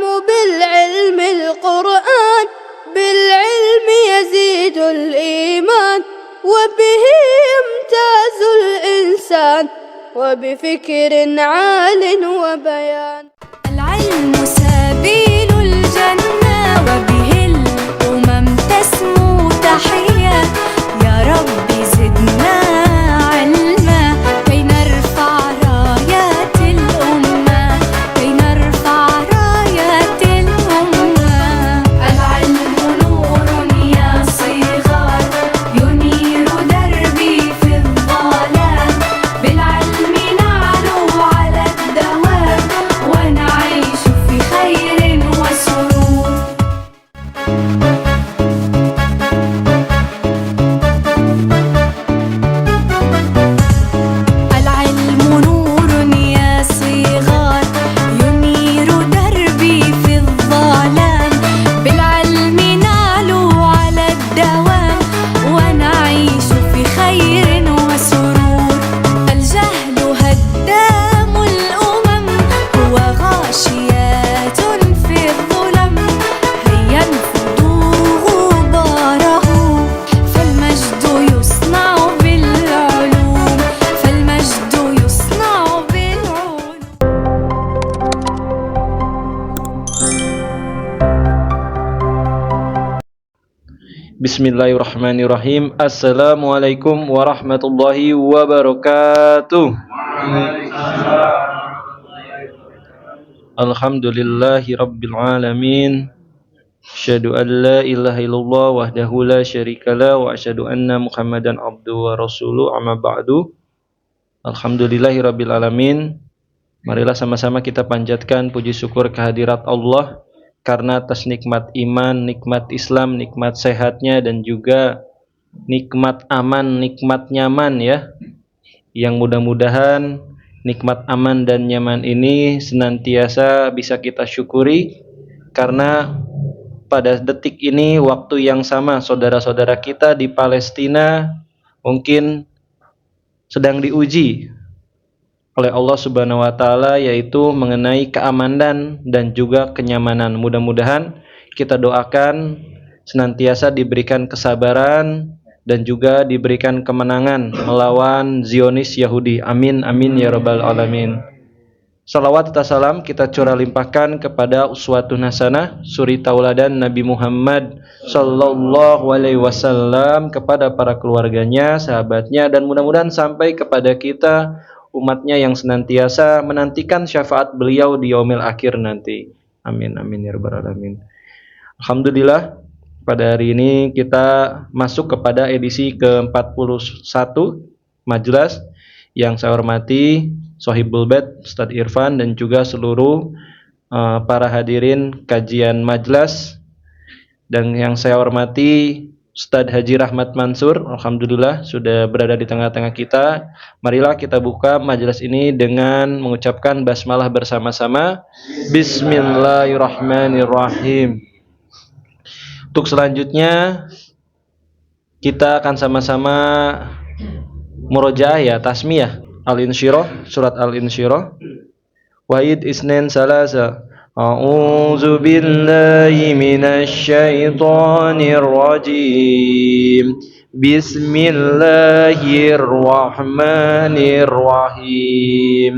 بالعلم القرآن بالعلم يزيد الإيمان وبه يمتاز الإنسان وبفكر عال وبيان. العلم سبيل الجنة وبه الأمم تسمو تحيا. يا رب زدنا علما كي نرفع رايات الأمة كي نرفع رايات الأمة. العلم نور يا صغار ينير دربي في الظلام. بالعلم نعلو على الدوام ونعيش في خير وسرور. العلم نور يا صغار ينير دربي في الظلام. بالعلم نعلو على الدوام ونعيش في خير وسرور. الجهل هدام الأمم هو غاشيات في الظلم. هيا انفضوا غباره فالمجد يصنع بالعلوم فالمجد يصنع بالعلوم. Bismillahirrahmanirrahim. Assalamualaikum warahmatullahi wabarakatuh. Alhamdulillahi rabbil alamin. Asyhadu an la ilaha illallah wahdahu la syarikalah wa asyhadu anna Muhammadan abduhu wa rasuluh amma ba'du. Alhamdulillahi rabbil alamin. Marilah sama-sama kita panjatkan puji syukur kehadirat Allah karena atas nikmat iman, nikmat Islam, nikmat sehatnya dan juga nikmat aman, nikmat nyaman ya. Yang mudah-mudahan nikmat aman dan nyaman ini senantiasa bisa kita syukuri karena pada detik ini waktu yang sama saudara-saudara kita di Palestina mungkin sedang diuji oleh Allah Subhanahu wa taala yaitu mengenai keamanan dan juga kenyamanan. Mudah-mudahan kita doakan senantiasa diberikan kesabaran dan juga diberikan kemenangan melawan Zionis Yahudi. Amin amin ya rabbal alamin. Salawat serta salam kita curah limpahkan kepada uswatun hasanah, suri tauladan Nabi Muhammad sallallahu alaihi wasallam, kepada para keluarganya, sahabatnya, dan mudah-mudahan sampai kepada kita umatnya yang senantiasa menantikan syafaat beliau di yaumil akhir nanti. Amin amin ya rabbal alamin. Alhamdulillah pada hari ini kita masuk kepada edisi ke-41 Majlas. Yang saya hormati Sohibul Bait Ustadz Irfan dan juga seluruh para hadirin kajian Majlas, dan yang saya hormati Ustadz Haji Rahmat Mansur, alhamdulillah sudah berada di tengah-tengah kita. Marilah kita buka majelis ini dengan mengucapkan basmalah bersama-sama. Bismillahirrahmanirrahim. Untuk selanjutnya kita akan sama-sama murojaah ya, tasmiyah Al-Insyirah, surat Al-Insyirah. Wahid isnin salasa. A'udzu billahi minasy syaithanir rajim. Bismillahirrahmanirrahim.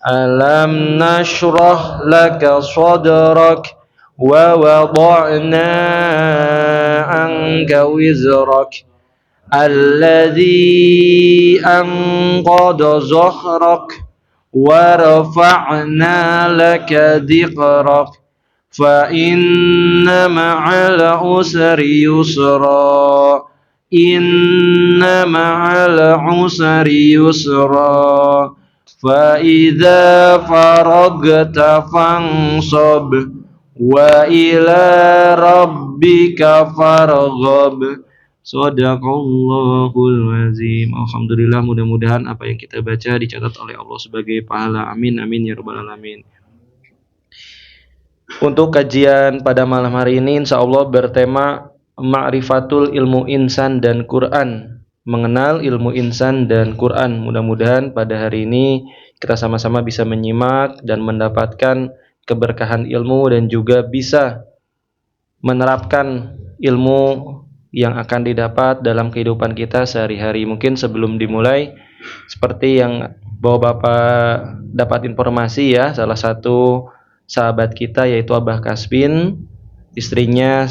Alam nashrah laka sadrak wa wada'na anka wizrak alladzi anqadha zahrak وَرَفَعْنَا لَكَ ذِكْرَكَ فَإِنَّ مَعَ الْعُسْرِ يُسْرًا إِنَّ مَعَ الْعُسْرِ يُسْرًا فَإِذَا فَرَغْتَ فَانصَبْ وَإِلَى رَبِّكَ فَارْغَب. Shadaqallahul azim. Alhamdulillah, mudah-mudahan apa yang kita baca dicatat oleh Allah sebagai pahala. Amin amin ya rabbal alamin. Untuk kajian pada malam hari ini insyaallah bertema Ma'rifatul ilmu insan dan Quran. Mengenal ilmu insan dan Quran. Mudah-mudahan pada hari ini kita sama-sama bisa menyimak dan mendapatkan keberkahan ilmu dan juga bisa menerapkan ilmu yang akan didapat dalam kehidupan kita sehari-hari. Mungkin sebelum dimulai, seperti yang Bapak dapat informasi ya, salah satu sahabat kita yaitu Abah Kasbin, istrinya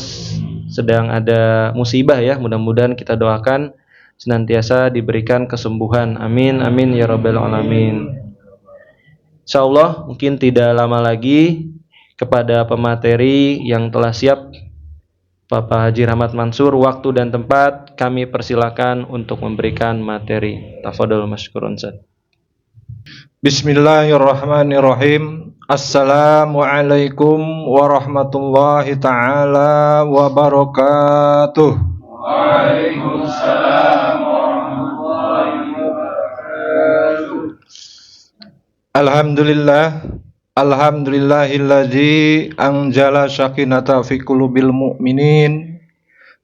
sedang ada musibah ya. Mudah-mudahan kita doakan senantiasa diberikan kesembuhan. Amin amin ya rabbal alamin. Insyaallah mungkin tidak lama lagi kepada pemateri yang telah siap, Bapak Haji Rahmat Mansur, waktu dan tempat kami persilakan untuk memberikan materi. Tafadhol masykurun. Bismillahirrahmanirrahim. Assalamualaikum warahmatullahi taala wabarakatuh. Waalaikumsalam warahmatullahi wabarakatuh. Alhamdulillahilladzi anjala syakinata fi qulubil mu'minin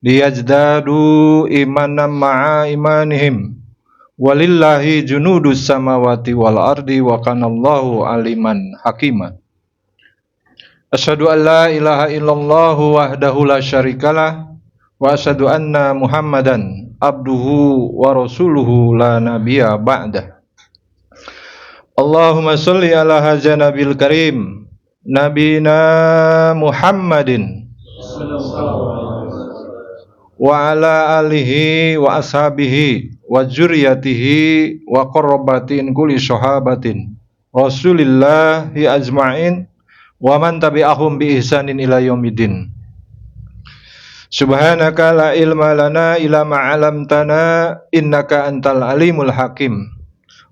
liyazdadu imanan ma'a imanihim. Walillahi junudus samawati wal ardi wa kanallahu aliman hakima. Asyhadu an la ilaha illallah wahdahu la syarikalah wa asyhadu anna Muhammadan abduhu wa rasuluhu la nabiyya ba'dah. Allahumma sholli ala hadza nabil karim nabina Muhammadin wa ala alihi wa ashabihi wa dzurriyyatihi wa qarrabatin kulli sahabatin Rasulillahi ajma'in wa man tabi'ahum bi ihsanin ila yaumiddin. Subhanaka la ilma lana illa ma 'allamtana innaka antal alimul hakim.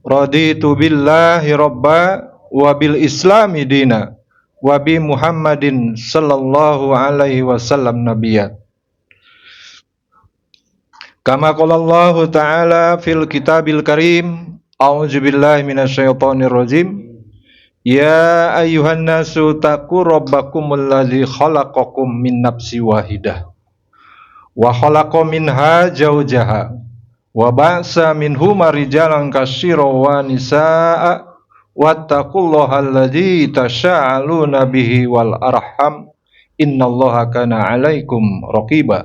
Raditu billahi rabba wa bil islami dina wa bi Muhammadin sallallahu alaihi wasallam nabiyya. Kama qala Allah ta'ala fil kitabil karim, a'udzu billahi minasyaitonir rajim. Ya ayyuhan nasu taqu rabbakumul ladzi khalaqakum min nafsin wahidah wa khalaqa minha zawjaha wa ba'sa minhuma rijalan katsiran wa nisaa'a wattaqullaha alladzi tasaaluna bihi wal arham innallaha kana 'alaikum raqiba.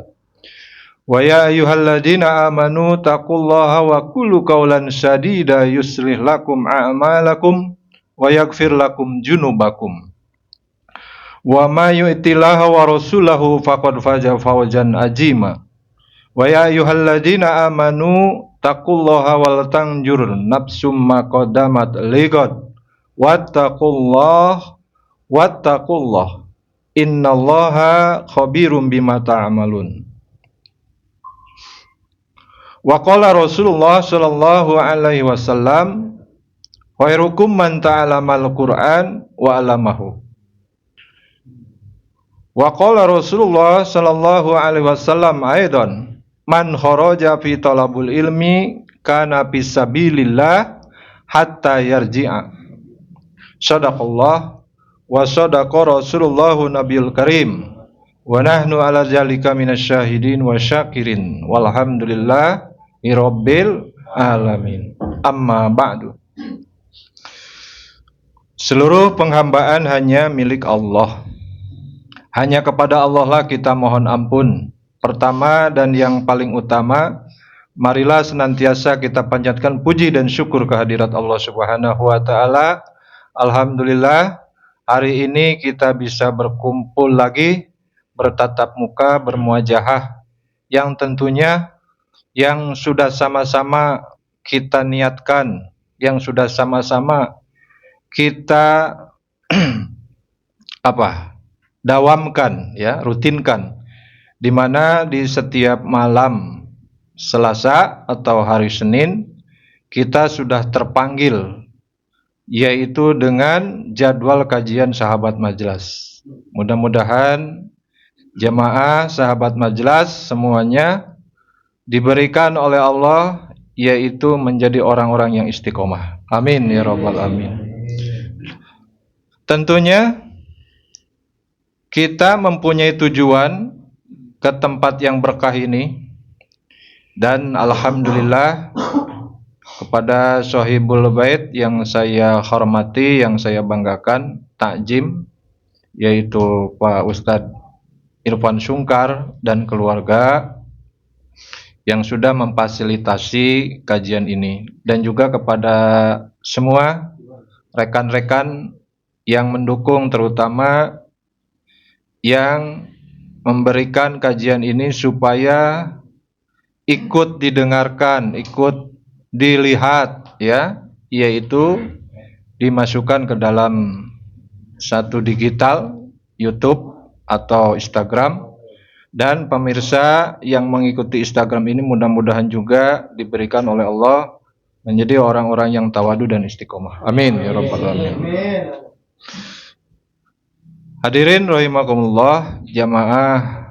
Wa ya ayyuhalladzina amanu taqullaha wa qulu qawlan sadida yuslih lakum a'malakum wa yaghfir lakum dzunubakum. Wa may yu'tillaha wa rasulahu faqad faza fawzan azima. Wa ya ayyuhalladzina amanu taqullaha wal tanjur nafsum ma qaddamat lighad wattaqullah innallaha khabirum bima ta'malun. Wa qala Rasulullah sallallahu alaihi wasallam khairukum man ta'allamal Qur'an wa 'allamahu. Wa qala Rasulullah sallallahu alaihi wasallam aidan man kharaja fi talabul ilmi kana fisabilillah hatta yarji'a. Shadaqallah wa shadaqa Rasulullah nabiyul karim wa nahnu ala zalika minasyahidin wa syakirin walhamdulillah Rabbil alamin. Amma ba'du. Seluruh penghambaan hanya milik Allah. Hanya kepada Allah lah kita mohon ampun. Pertama dan yang paling utama, marilah senantiasa kita panjatkan puji dan syukur kehadirat Allah Subhanahu wa taala. Alhamdulillah, hari ini kita bisa berkumpul lagi, bertatap muka, bermuajahah, yang tentunya yang sudah sama-sama kita niatkan, yang sudah sama-sama kita dawamkan ya, rutinkan, di mana di setiap malam Selasa atau hari Senin kita sudah terpanggil, yaitu dengan jadwal kajian sahabat majelis. Mudah-mudahan jamaah sahabat majelis semuanya diberikan oleh Allah yaitu menjadi orang-orang yang istiqomah. Amin ya rabbal alamin. Tentunya kita mempunyai tujuan ke tempat yang berkah ini, dan alhamdulillah kepada Sohibul Bait yang saya hormati, yang saya banggakan, takjim yaitu Pak Ustadz Irfan Sungkar dan keluarga yang sudah memfasilitasi kajian ini, dan juga kepada semua rekan-rekan yang mendukung, terutama yang memberikan kajian ini supaya ikut didengarkan, ikut dilihat, ya, yaitu dimasukkan ke dalam satu digital YouTube atau Instagram. Dan pemirsa yang mengikuti Instagram ini mudah-mudahan juga diberikan oleh Allah menjadi orang-orang yang tawadu dan istiqomah. Amin ya rabbal alamin. Hadirin rahimakumullah, jamaah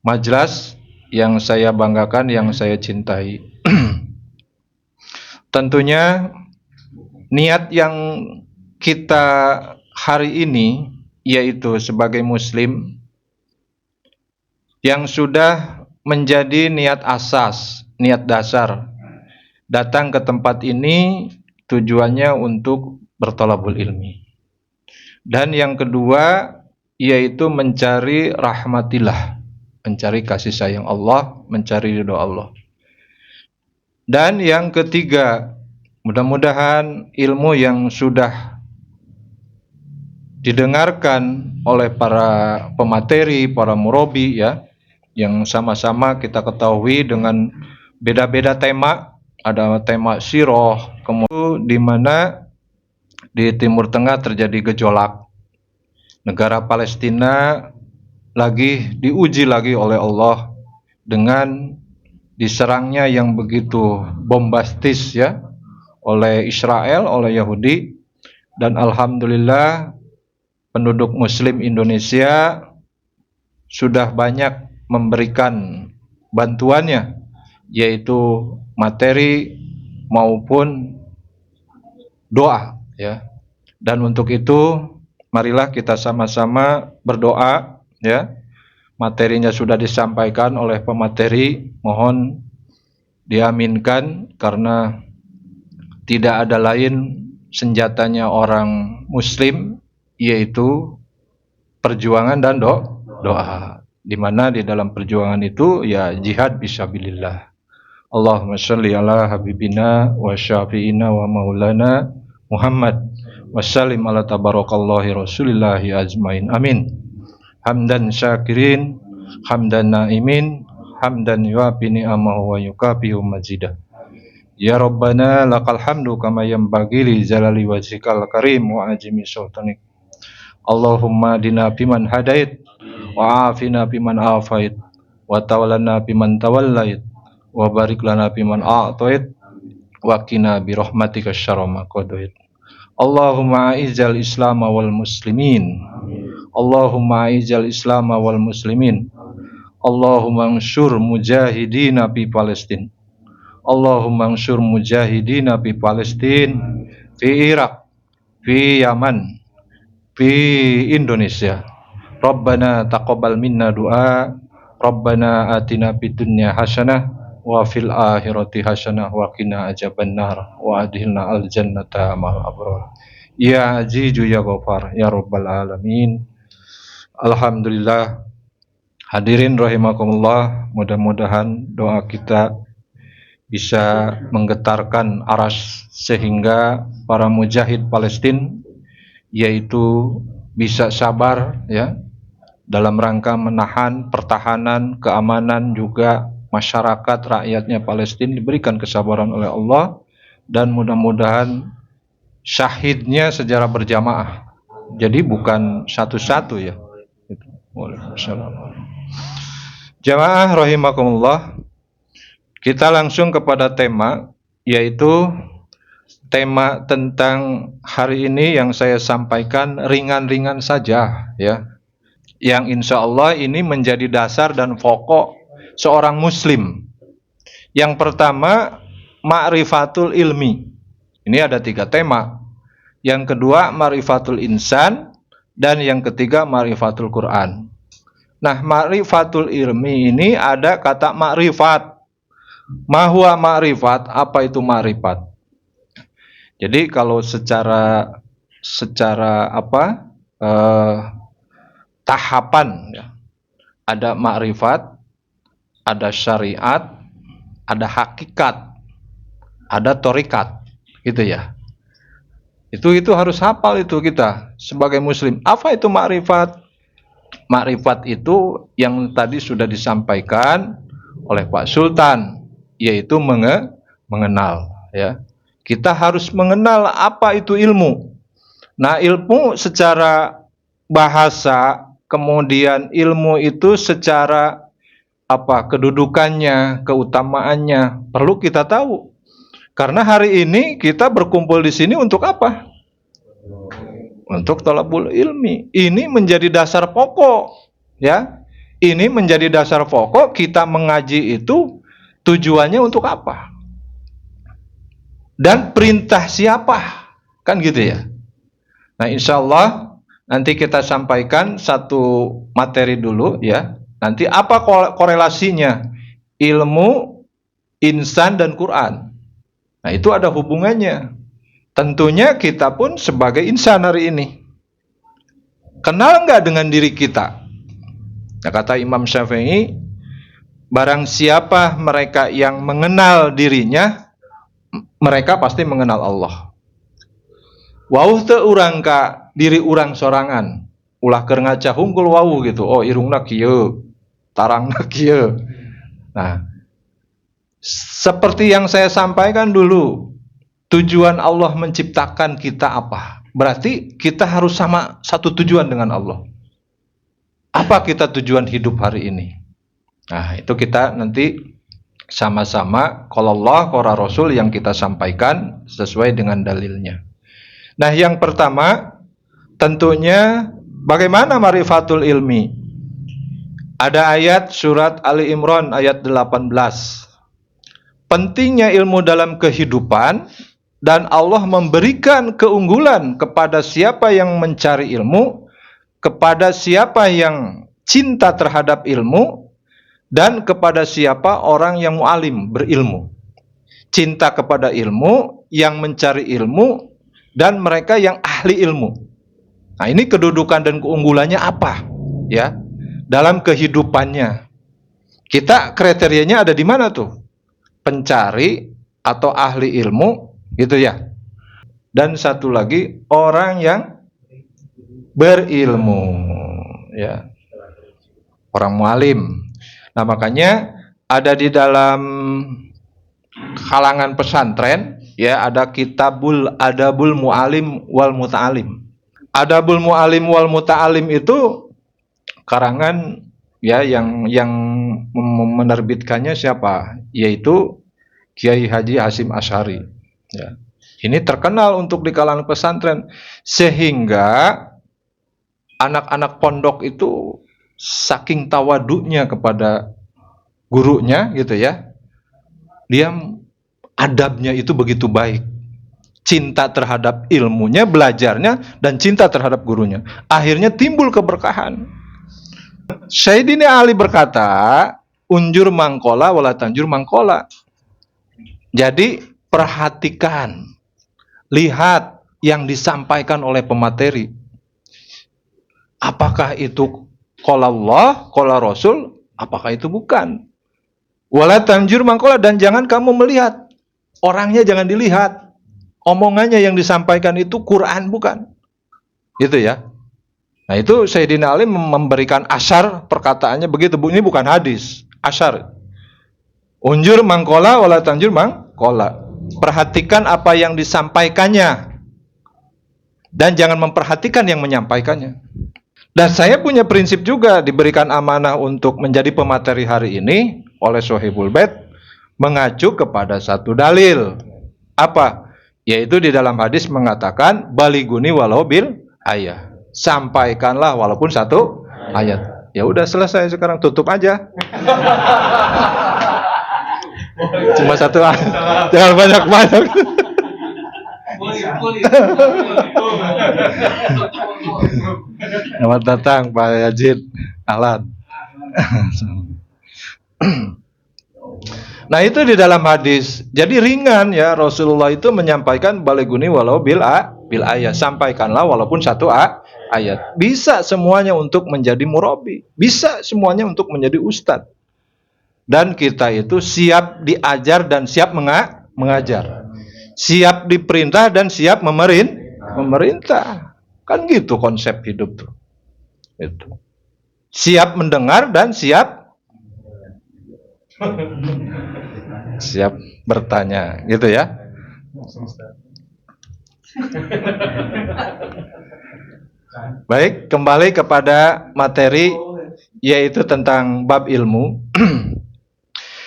majlis yang saya banggakan, yang saya cintai. Tentunya niat yang kita hari ini, yaitu sebagai muslim, yang sudah menjadi niat asas, niat dasar datang ke tempat ini tujuannya untuk berthalabul ilmi. Dan yang kedua yaitu mencari rahmatillah, mencari kasih sayang Allah, mencari ridho Allah. Dan yang ketiga, mudah-mudahan ilmu yang sudah didengarkan oleh para pemateri, para murabi, ya, yang sama-sama kita ketahui dengan beda-beda tema. Ada tema siroh, kemudian di mana di Timur Tengah terjadi gejolak. Negara Palestina lagi diuji lagi oleh Allah dengan diserangnya yang begitu bombastis, ya, oleh Israel, oleh Yahudi. Dan alhamdulillah penduduk muslim Indonesia sudah banyak memberikan bantuannya, yaitu materi maupun doa, ya. Dan untuk itu marilah kita sama-sama berdoa, ya. Materinya sudah disampaikan oleh pemateri, mohon diaminkan, karena tidak ada lain senjatanya orang muslim yaitu perjuangan dan doa. Di mana di dalam perjuangan itu ya jihad fisabilillah. Allahumma sholli ala habibina wa syafi'ina wa maulana Muhammad wa sallim ala tabarakallah rasulillahi ajmain. Amin. Hamdan syakirin, hamdan naimin, hamdan yuafi ni'amahu wa yukafihu mazidah. Ya Rabbana lakal hamdu kama yanbaghi li jalali wajhikal karim wa ajmi sultanik. Allahumma dina biman hadait wa afina biman afait wa tawallana biman tawallait wa barik lana biman a'tait wa qina bi rahmatika syarra ma qadait. Allahumma a'izzal islam wal muslimin. Allahumma a'izzal islam wal muslimin. Allahumma anshur mujahidina fi Palestin. Allahumma anshur mujahidina fi Palestin, fi Irak, fi Yaman, fi Indonesia. Rabbana taqabbal minna du'a. Rabbana atina fid dunya hasanah wa fil akhirati hasanah wa qina adzabannar wa adkhilna al jannata ma'al abrar. Ya Azizu ya Ghafar ya Rabbal alamin. Alhamdulillah. Hadirin rahimakumullah, mudah-mudahan doa kita bisa menggetarkan aras sehingga para mujahid Palestina yaitu bisa sabar, ya, dalam rangka menahan pertahanan, keamanan, juga masyarakat rakyatnya Palestina diberikan kesabaran oleh Allah, dan mudah-mudahan syahidnya secara berjamaah. Jadi bukan satu-satu, ya. Waalaikumsalam. Jamaah rahimakumullah, kita langsung kepada tema, yaitu tema tentang hari ini yang saya sampaikan ringan-ringan saja, ya, yang insya Allah ini menjadi dasar dan pokok seorang muslim. Yang pertama, ma'rifatul ilmi. Ini ada 3 tema. Yang kedua, ma'rifatul insan. Dan yang ketiga, ma'rifatul Quran. Nah, ma'rifatul ilmi ini ada kata ma'rifat. Ma huwa ma'rifat? Apa itu ma'rifat? Jadi kalau secara tahapan ya. Ada ma'rifat, ada syariat, ada hakikat, ada torikat, gitu ya. Itu harus hafal itu kita sebagai muslim. Apa itu ma'rifat? Ma'rifat itu yang tadi sudah disampaikan oleh Pak Sultan, yaitu mengenal ya. Kita harus mengenal apa itu ilmu. Nah, ilmu secara bahasa, kemudian ilmu itu secara kedudukannya, keutamaannya perlu kita tahu. Karena hari ini kita berkumpul di sini untuk apa? Untuk thalabul ilmi. Ini menjadi dasar pokok, ya. Ini menjadi dasar pokok kita mengaji itu tujuannya untuk apa? Dan perintah siapa? Kan gitu ya. Nah, insya Allah nanti kita sampaikan satu materi dulu ya. Nanti apa korelasinya ilmu, insan, dan Quran. Nah, itu ada hubungannya. Tentunya kita pun sebagai insan hari ini. Kenal nggak dengan diri kita? Nah, kata Imam Syafi'i, barang siapa mereka yang mengenal dirinya, mereka pasti mengenal Allah. Wauh teu urang ka diri urang sorangan. Ulah keur ngaca hungkul wauh gitu. Oh, irungna kieu, tarangna kieu. Nah, seperti yang saya sampaikan dulu, tujuan Allah menciptakan kita apa? Berarti kita harus sama satu tujuan dengan Allah. Apa kita tujuan hidup hari ini? Nah, itu kita nanti sama-sama qala Allah qala Rasul yang kita sampaikan sesuai dengan dalilnya. Nah, yang pertama tentunya bagaimana ma'rifatul ilmi? Ada ayat surat Ali Imran ayat 18. Pentingnya ilmu dalam kehidupan dan Allah memberikan keunggulan kepada siapa yang mencari ilmu, kepada siapa yang cinta terhadap ilmu, dan kepada siapa orang yang mu'alim, berilmu. Cinta kepada ilmu, yang mencari ilmu, dan mereka yang ahli ilmu. Nah, ini kedudukan dan keunggulannya apa? Ya, dalam kehidupannya. Kita kriterianya ada di mana tuh? Pencari atau ahli ilmu, gitu ya. Dan satu lagi, orang yang berilmu, ya. Orang mu'alim. Nah, makanya ada di dalam kalangan pesantren, ya, ada kitabul adabul mu'alim wal muta'alim. Adabul mu'alim wal muta'alim itu karangan ya yang menerbitkannya siapa? Yaitu Kiai Haji Hasyim Asy'ari. Ya. Ini terkenal untuk di kalangan pesantren sehingga anak-anak pondok itu saking tawaduknya kepada gurunya gitu ya. Dia adabnya itu begitu baik. Cinta terhadap ilmunya, belajarnya, dan cinta terhadap gurunya. Akhirnya timbul keberkahan. Sayyidina Ali berkata, unjur mangkola wala tanjur mangkola. Jadi perhatikan, lihat yang disampaikan oleh pemateri. Apakah itu qala Allah, qala Rasul, apakah itu bukan? Wala tanjur mangkola, dan jangan kamu melihat. Orangnya jangan dilihat. Omongannya yang disampaikan itu Quran bukan. Gitu ya. Nah, itu Sayyidina Ali memberikan asyar perkataannya begitu. Ini bukan hadis, asyar. Unjur mangkola wala tanjur mangkola. Perhatikan apa yang disampaikannya dan jangan memperhatikan yang menyampaikannya. Dan saya punya prinsip juga, diberikan amanah untuk menjadi pemateri hari ini oleh Sohibul Bait, mengacu kepada satu dalil. Apa? Yaitu di dalam hadis mengatakan baliguni walau bil ayat. Sampaikanlah walaupun satu ayat. Ya udah, selesai, sekarang tutup aja. Cuma satu ayat. Jangan banyak-banyak. Selamat datang Pak Yazid Ahlan. Nah, itu di dalam hadis. Jadi ringan ya, Rasulullah itu menyampaikan baliguni walau bil ayat, sampaikanlah walaupun satu ayat. Bisa semuanya untuk menjadi murabi, bisa semuanya untuk menjadi ustadz. Dan kita itu siap diajar dan siap mengajar. Siap diperintah dan siap memerintah. Kan gitu konsep hidup tuh. Itu. Siap mendengar dan siap bertanya, gitu ya. Baik, kembali kepada materi, yaitu tentang bab ilmu.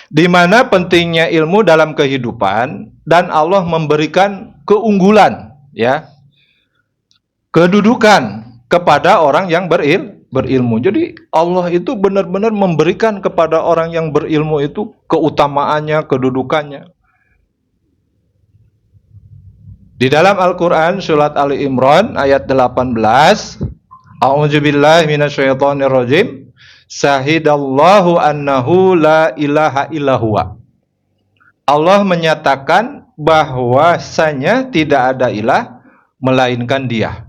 Di mana pentingnya ilmu dalam kehidupan, dan Allah memberikan keunggulan, ya, kedudukan kepada orang yang berilmu. Jadi Allah itu benar-benar memberikan kepada orang yang berilmu itu keutamaannya, kedudukannya. Di dalam Al-Quran surat Ali Imran ayat 18, A'udzubillahi minasyaitonirrajim, Syahidallahu annahu la ilaha illahuwa. Allah menyatakan bahwasanya tidak ada ilah melainkan Dia.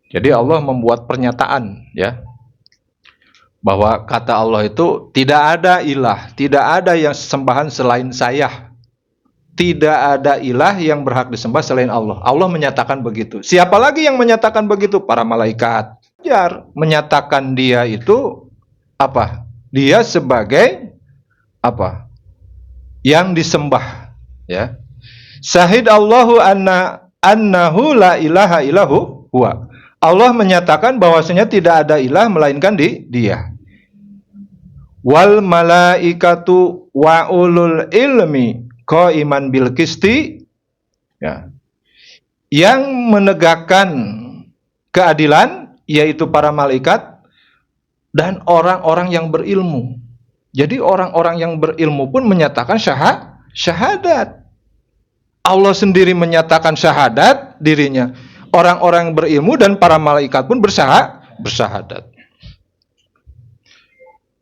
Jadi Allah membuat pernyataan, ya, bahwa kata Allah itu tidak ada ilah, tidak ada yang sembahan selain Saya. Tidak ada ilah yang berhak disembah selain Allah. Allah menyatakan begitu. Siapa lagi yang menyatakan begitu? Para malaikat. Menyatakan Dia itu apa? Dia sebagai apa? Yang disembah, ya. Syahid Allahu annahu la ilaha illahu huwa. Allah menyatakan bahwasanya tidak ada ilah melainkan Dia. Wal malaikatu wa ulul ilmi qaiman bil qisti, ya. Yang menegakkan keadilan yaitu para malaikat dan orang-orang yang berilmu. Jadi orang-orang yang berilmu pun menyatakan syahadat. Allah sendiri menyatakan syahadat dirinya. Orang-orang yang berilmu dan para malaikat pun bersyahadat.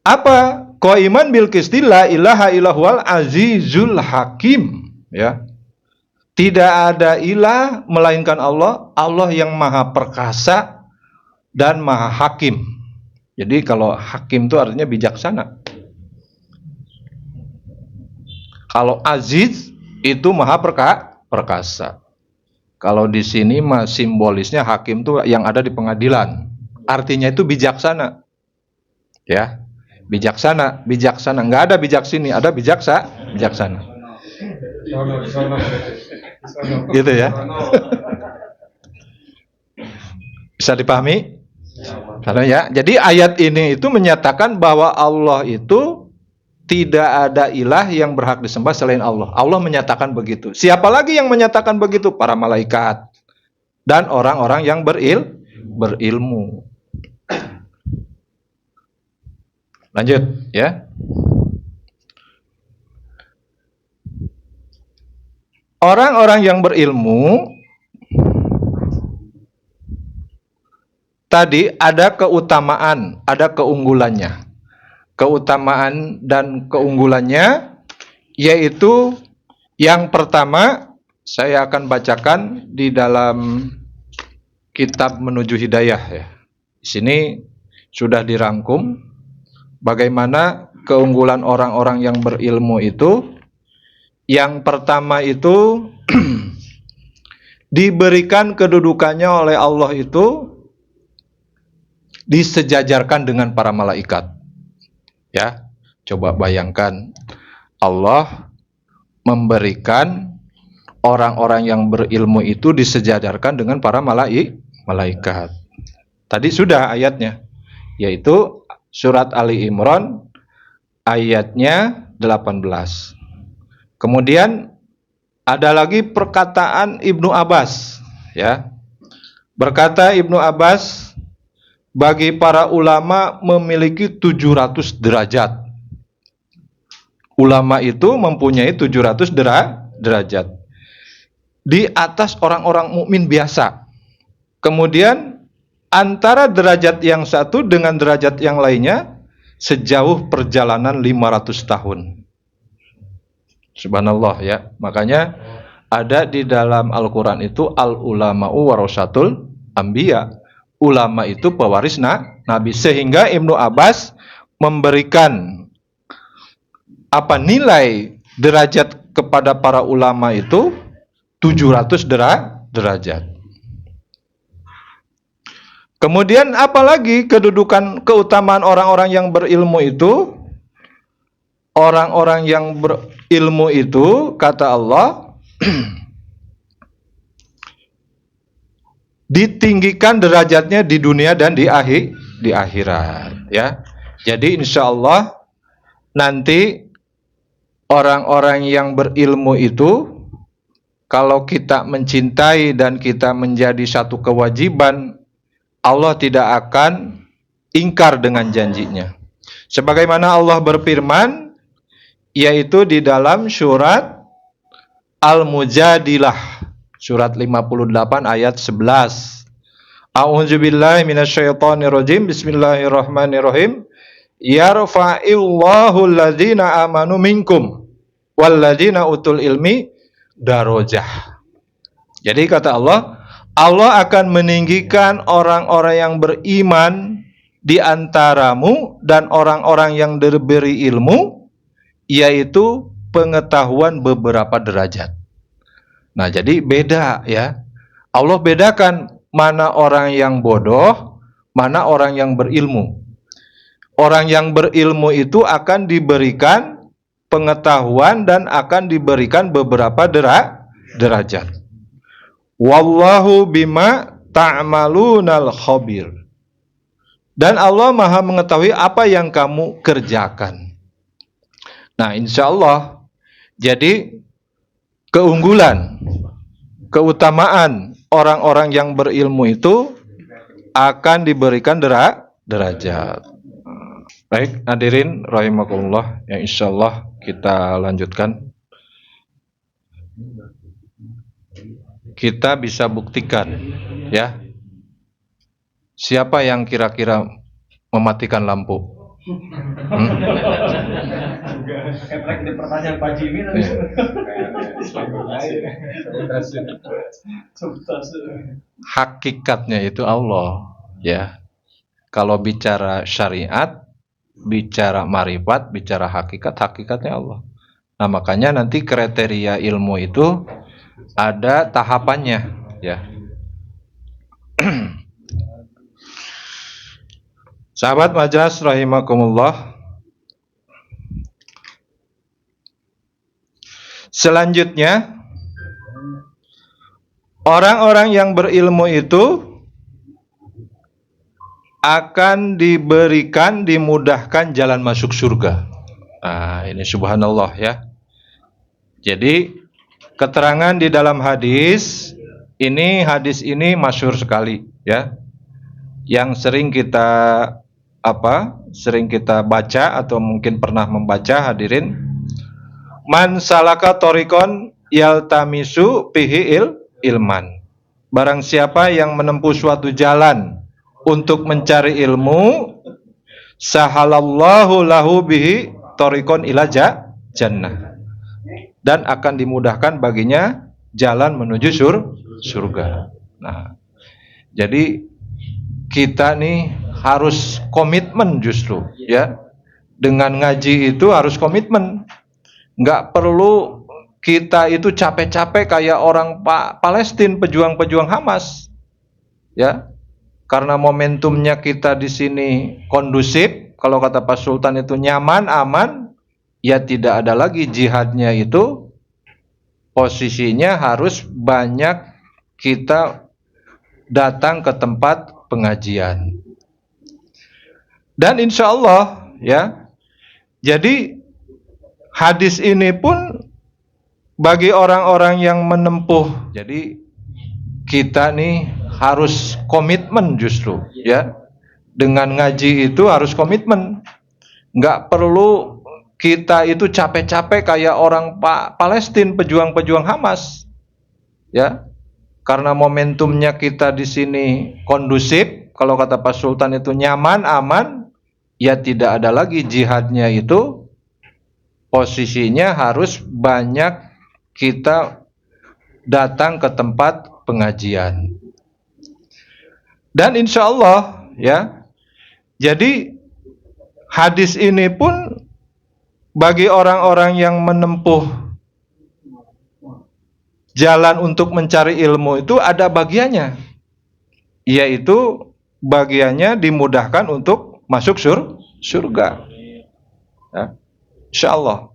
Apa? Qaiman bil qisti la ilaha illallahul azizul hakim, ya. Tidak ada ilah melainkan Allah, Allah yang maha perkasa dan maha hakim. Jadi kalau hakim itu artinya bijaksana. Kalau aziz itu maha perkasa. Kalau di sini simbolisnya hakim itu yang ada di pengadilan. Artinya itu bijaksana. Ya. Bijaksana. Enggak ada bijak sini, ada bijaksana. Gitu ya. Bisa dipahami? Karena ya, jadi ayat ini itu menyatakan bahwa Allah itu tidak ada ilah yang berhak disembah selain Allah. Allah menyatakan begitu. Siapa lagi yang menyatakan begitu? Para malaikat dan orang-orang yang berilmu. Lanjut, ya. Orang-orang yang berilmu tadi ada keutamaan, ada keunggulannya. Keutamaan dan keunggulannya yaitu yang pertama saya akan bacakan di dalam kitab Menuju Hidayah, ya. Di sini sudah dirangkum bagaimana keunggulan orang-orang yang berilmu itu. Yang pertama itu diberikan kedudukannya oleh Allah itu disejajarkan dengan para malaikat. Ya, coba bayangkan Allah memberikan orang-orang yang berilmu itu disejajarkan dengan para malaikat. Tadi sudah ayatnya, yaitu surat Ali Imran ayatnya 18. Kemudian ada lagi perkataan Ibnu Abbas, ya. Berkata Ibnu Abbas, bagi para ulama memiliki 700 derajat. Ulama itu mempunyai 700 derajat. Di atas orang-orang mukmin biasa. Kemudian antara derajat yang satu dengan derajat yang lainnya sejauh perjalanan 500 tahun. Subhanallah ya. Makanya ada di dalam Al-Quran itu al-ulama'u warasatul anbiya. Ulama itu pewaris Nabi. Sehingga Ibnu Abbas memberikan nilai derajat kepada para ulama itu 700 derajat. Kemudian apalagi keutamaan orang-orang yang berilmu itu? Orang-orang yang berilmu itu, kata Allah, ditinggikan derajatnya di dunia dan di akhirat, ya. Jadi insya Allah nanti orang-orang yang berilmu itu, kalau kita mencintai dan kita menjadi satu kewajiban, Allah tidak akan ingkar dengan janjinya. Sebagaimana Allah berfirman, yaitu di dalam surat Al-Mujadilah, surat 58 ayat 11. A'udzubillahi minasyaitonirrajim. Bismillahirrahmanirrahim. Yarfa'illahu alladzina amanu minkum walladzina utul ilmi darajah. Jadi kata Allah, Allah akan meninggikan orang-orang yang beriman di antaramu dan orang-orang yang diberi ilmu, yaitu pengetahuan beberapa derajat. Nah, jadi beda ya. Allah bedakan mana orang yang bodoh, mana orang yang berilmu. Orang yang berilmu itu akan diberikan pengetahuan dan akan diberikan beberapa derajat. Wallahu bima ta'malunal khabir. Dan Allah Maha mengetahui apa yang kamu kerjakan. Nah, insya Allah, jadi keunggulan, keutamaan orang-orang yang berilmu itu akan diberikan derajat. Baik, hadirin rahimakumullah, yang insya Allah kita lanjutkan. Kita bisa buktikan, ya, siapa yang kira-kira mematikan lampu? Pertanyaan Pak Jimmy hakikatnya itu Allah, ya. Kalau bicara syariat, bicara marifat, bicara hakikat, hakikatnya Allah. Nah, makanya nanti kriteria ilmu itu ada tahapannya, ya. Sahabat majas rahimakumullah. Selanjutnya, orang-orang yang berilmu itu akan dimudahkan jalan masuk surga. Nah, ini subhanallah ya. Jadi, keterangan di dalam hadis ini masyhur sekali ya. Yang sering kita baca atau mungkin pernah membaca, hadirin. Man salaka thoriqon yaltamisu fihi ilman. Barang siapa yang menempuh suatu jalan untuk mencari ilmu, sahalallahu lahu bihi thoriqon ila jannah. Dan akan dimudahkan baginya jalan menuju surga. Nah, jadi kita nih harus komitmen justru, ya. Dengan ngaji itu harus komitmen. Nggak perlu kita itu capek-capek kayak orang Palestina, pejuang-pejuang Hamas, ya. Karena momentumnya kita di sini kondusif, kalau kata Pak Sultan itu nyaman, aman, ya tidak ada lagi jihadnya itu. Posisinya harus banyak kita datang ke tempat pengajian. Dan insya Allah, ya. Jadi hadis ini pun bagi orang-orang yang menempuh. Jadi kita nih harus komitmen justru, ya. Dengan ngaji itu harus komitmen. Nggak perlu kita itu capek-capek kayak orang Palestina, pejuang-pejuang Hamas, ya. Karena momentumnya kita di sini kondusif, kalau kata Pak Sultan itu nyaman, aman, ya tidak ada lagi jihadnya itu. posisinya harus banyak kita datang ke tempat pengajian. Dan insya Allah ya, jadi hadis ini pun bagi orang-orang yang menempuh jalan untuk mencari ilmu itu ada bagiannya, yaitu bagiannya dimudahkan untuk masuk surga. Ya, insya Allah.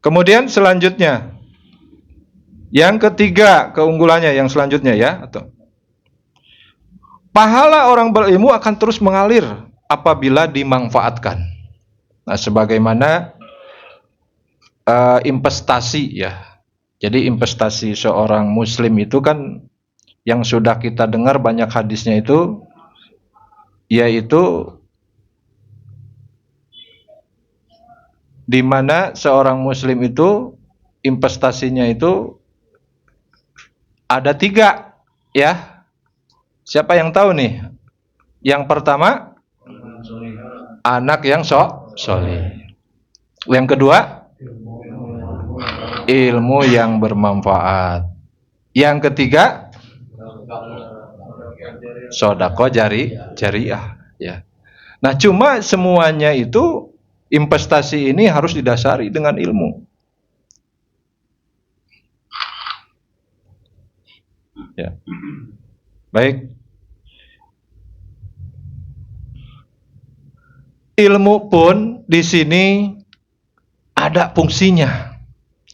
Kemudian selanjutnya, yang ketiga keunggulannya yang selanjutnya ya, atau pahala orang berilmu akan terus mengalir apabila dimanfaatkan. Nah, sebagaimana investasi ya. Jadi investasi seorang muslim itu kan yang sudah kita dengar banyak hadisnya itu, yaitu di mana seorang muslim itu investasinya itu ada 3 ya. Siapa yang tahu nih? Yang pertama, anak yang soleh. Yang kedua, ilmu yang bermanfaat. Yang ketiga, sedekah jariah ya. Nah, cuma semuanya itu investasi ini harus didasari dengan ilmu. Ya. Baik. Ilmu pun di sini ada fungsinya.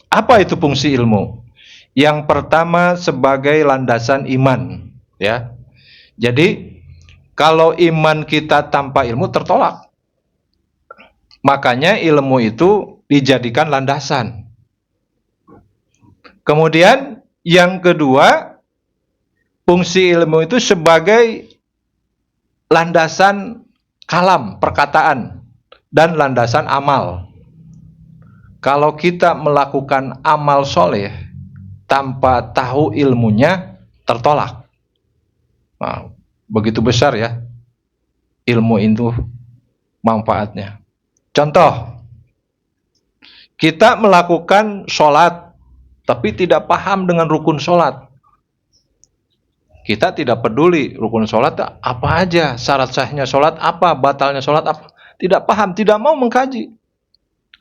Apa itu fungsi ilmu? Yang pertama sebagai landasan iman, ya. Jadi kalau iman kita tanpa ilmu tertolak. Makanya ilmu itu dijadikan landasan. Kemudian yang kedua, fungsi ilmu itu sebagai landasan kalam, perkataan, dan landasan amal. Kalau kita melakukan amal soleh tanpa tahu ilmunya, tertolak. Nah, begitu besar ya ilmu itu manfaatnya. Contoh, kita melakukan sholat tapi tidak paham dengan rukun sholat. Kita tidak peduli rukun sholat apa aja, syarat sahnya sholat apa, batalnya sholat apa. Tidak paham, tidak mau mengkaji.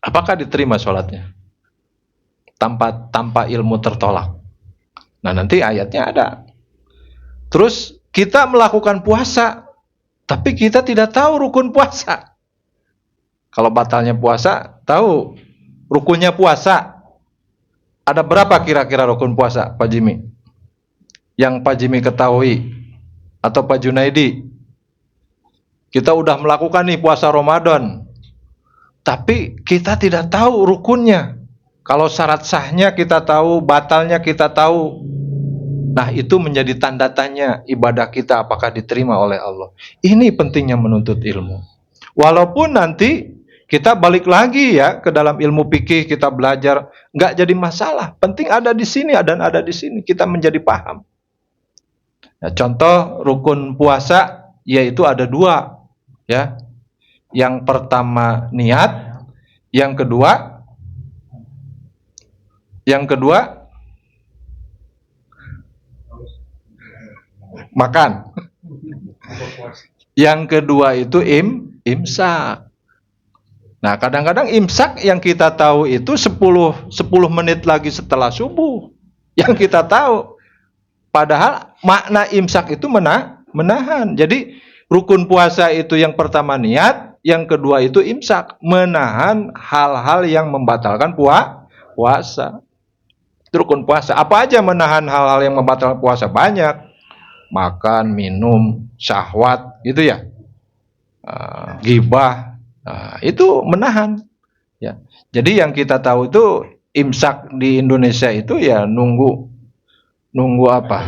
Apakah diterima sholatnya? Tanpa ilmu tertolak. Nah, nanti ayatnya ada. Terus kita melakukan puasa, tapi kita tidak tahu rukun puasa. Kalau batalnya puasa, tahu rukunnya puasa. Ada berapa kira-kira rukun puasa, Pak Jimmy? Yang Pak Jimmy ketahui, atau Pak Junaidi? Kita udah melakukan nih puasa Ramadan, tapi kita tidak tahu rukunnya. Kalau syarat sahnya kita tahu, batalnya kita tahu. Nah, itu menjadi tanda tanya ibadah kita apakah diterima oleh Allah. Ini pentingnya menuntut ilmu. Walaupun nanti kita balik lagi ya ke dalam ilmu fikih, kita belajar, nggak jadi masalah. Penting ada di sini dan ada di sini, kita menjadi paham. Nah, contoh rukun puasa yaitu ada 2 ya. Yang pertama niat, yang kedua makan. Yang kedua itu imsak. Nah, kadang-kadang imsak yang kita tahu itu 10 menit lagi setelah subuh. Yang kita tahu. Padahal makna imsak itu menahan. Jadi rukun puasa itu yang pertama niat, yang kedua itu imsak, menahan hal-hal yang membatalkan puasa. Itu rukun puasa. Apa aja menahan hal-hal yang membatalkan puasa? Banyak. Makan, minum, syahwat, gitu ya. Ghibah, itu menahan. Ya. Jadi yang kita tahu itu imsak di Indonesia itu ya nunggu apa?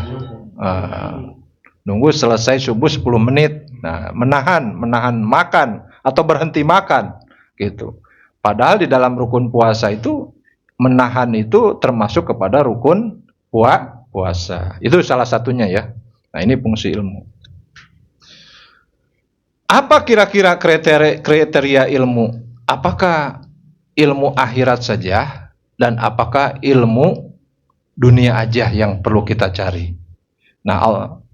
Nunggu selesai subuh 10 menit. Nah, menahan makan atau berhenti makan, gitu. Padahal di dalam rukun puasa itu menahan itu termasuk kepada rukun puasa. Itu salah satunya ya. Nah, ini fungsi ilmu. Apa kira-kira kriteria ilmu? apakah ilmu akhirat saja dan apakah ilmu dunia aja yang perlu kita cari. Nah,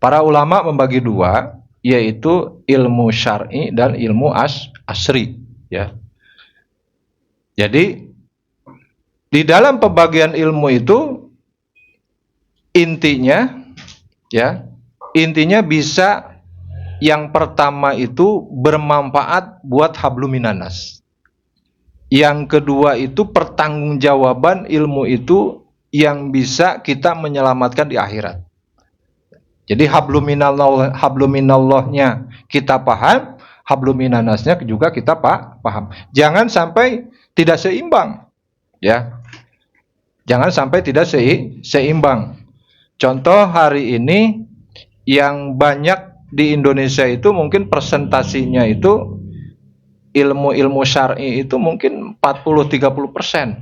para ulama membagi dua, yaitu ilmu syar'i dan ilmu asri, ya. Jadi di dalam pembagian ilmu itu intinya, ya, intinya bisa yang pertama itu bermanfaat buat habluminanas. Yang kedua itu pertanggungjawaban ilmu itu yang bisa kita menyelamatkan di akhirat. Jadi habluminallahnya kita paham, habluminanasnya juga kita paham. Jangan sampai tidak seimbang, ya. Jangan sampai tidak seimbang. Contoh hari ini yang banyak di Indonesia itu mungkin presentasinya itu ilmu-ilmu syar'i itu mungkin 40-30%.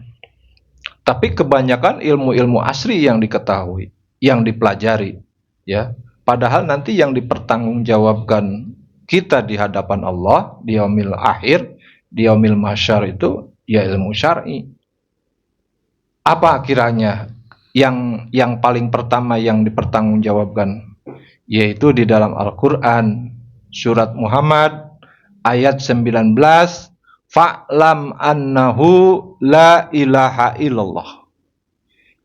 Tapi kebanyakan ilmu-ilmu asri yang diketahui, yang dipelajari, ya. Padahal nanti yang dipertanggungjawabkan kita di hadapan Allah di yaumil akhir, di yaumil mahsyar itu ya ilmu syar'i. Apa kiranya yang paling pertama yang dipertanggungjawabkan? Yaitu di dalam Al-Qur'an surat Muhammad ayat 19, fa'lam annahu la ilaha illallah.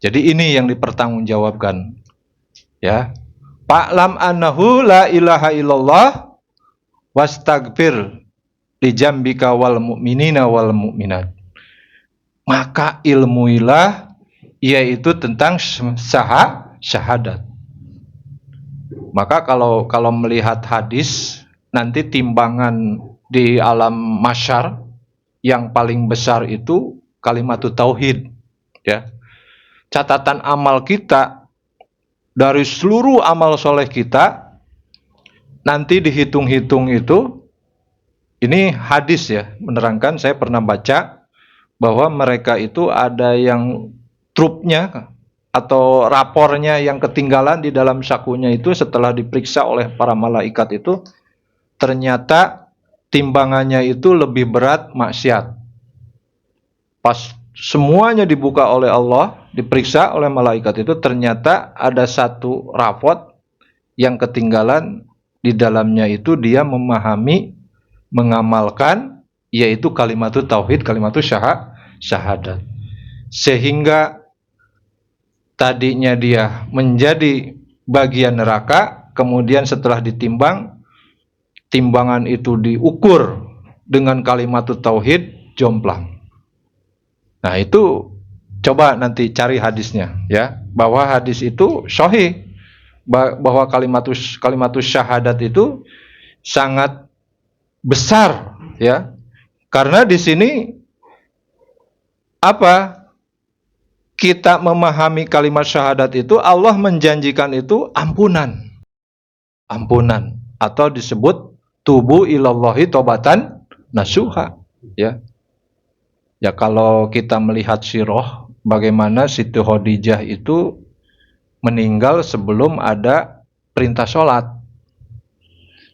Jadi ini yang dipertanggungjawabkan, ya. Fa'lam annahu la ilaha illallah wastagfir li jambika wal mu'minina wal mu'minat. Maka ilmuilah, yaitu tentang syahadat. Maka kalau melihat hadis, nanti timbangan di alam mahsyar yang paling besar itu kalimatut tauhid, ya. Catatan amal kita dari seluruh amal soleh kita nanti dihitung-hitung itu, ini hadis ya, menerangkan, saya pernah baca bahwa mereka itu ada yang trupnya atau rapornya yang ketinggalan di dalam sakunya itu setelah diperiksa oleh para malaikat itu, ternyata timbangannya itu lebih berat maksiat. Pas semuanya dibuka oleh Allah, diperiksa oleh malaikat itu, ternyata ada satu rapot yang ketinggalan, di dalamnya itu dia memahami, mengamalkan, yaitu kalimatut tauhid, kalimatut syahadat. Sehingga tadinya dia menjadi bagian neraka, kemudian setelah ditimbang, timbangan itu diukur dengan kalimatut tauhid, jomplang. Nah, itu coba nanti cari hadisnya, ya, bahwa hadis itu sahih, bahwa kalimatus syahadat itu sangat besar, ya. Karena di sini apa? Kita memahami kalimat syahadat itu, Allah menjanjikan itu ampunan. Ampunan atau disebut tubu ilallahi taubatan nasuha, ya. Ya, kalau kita melihat sirah bagaimana Siti Khadijah itu meninggal sebelum ada perintah sholat.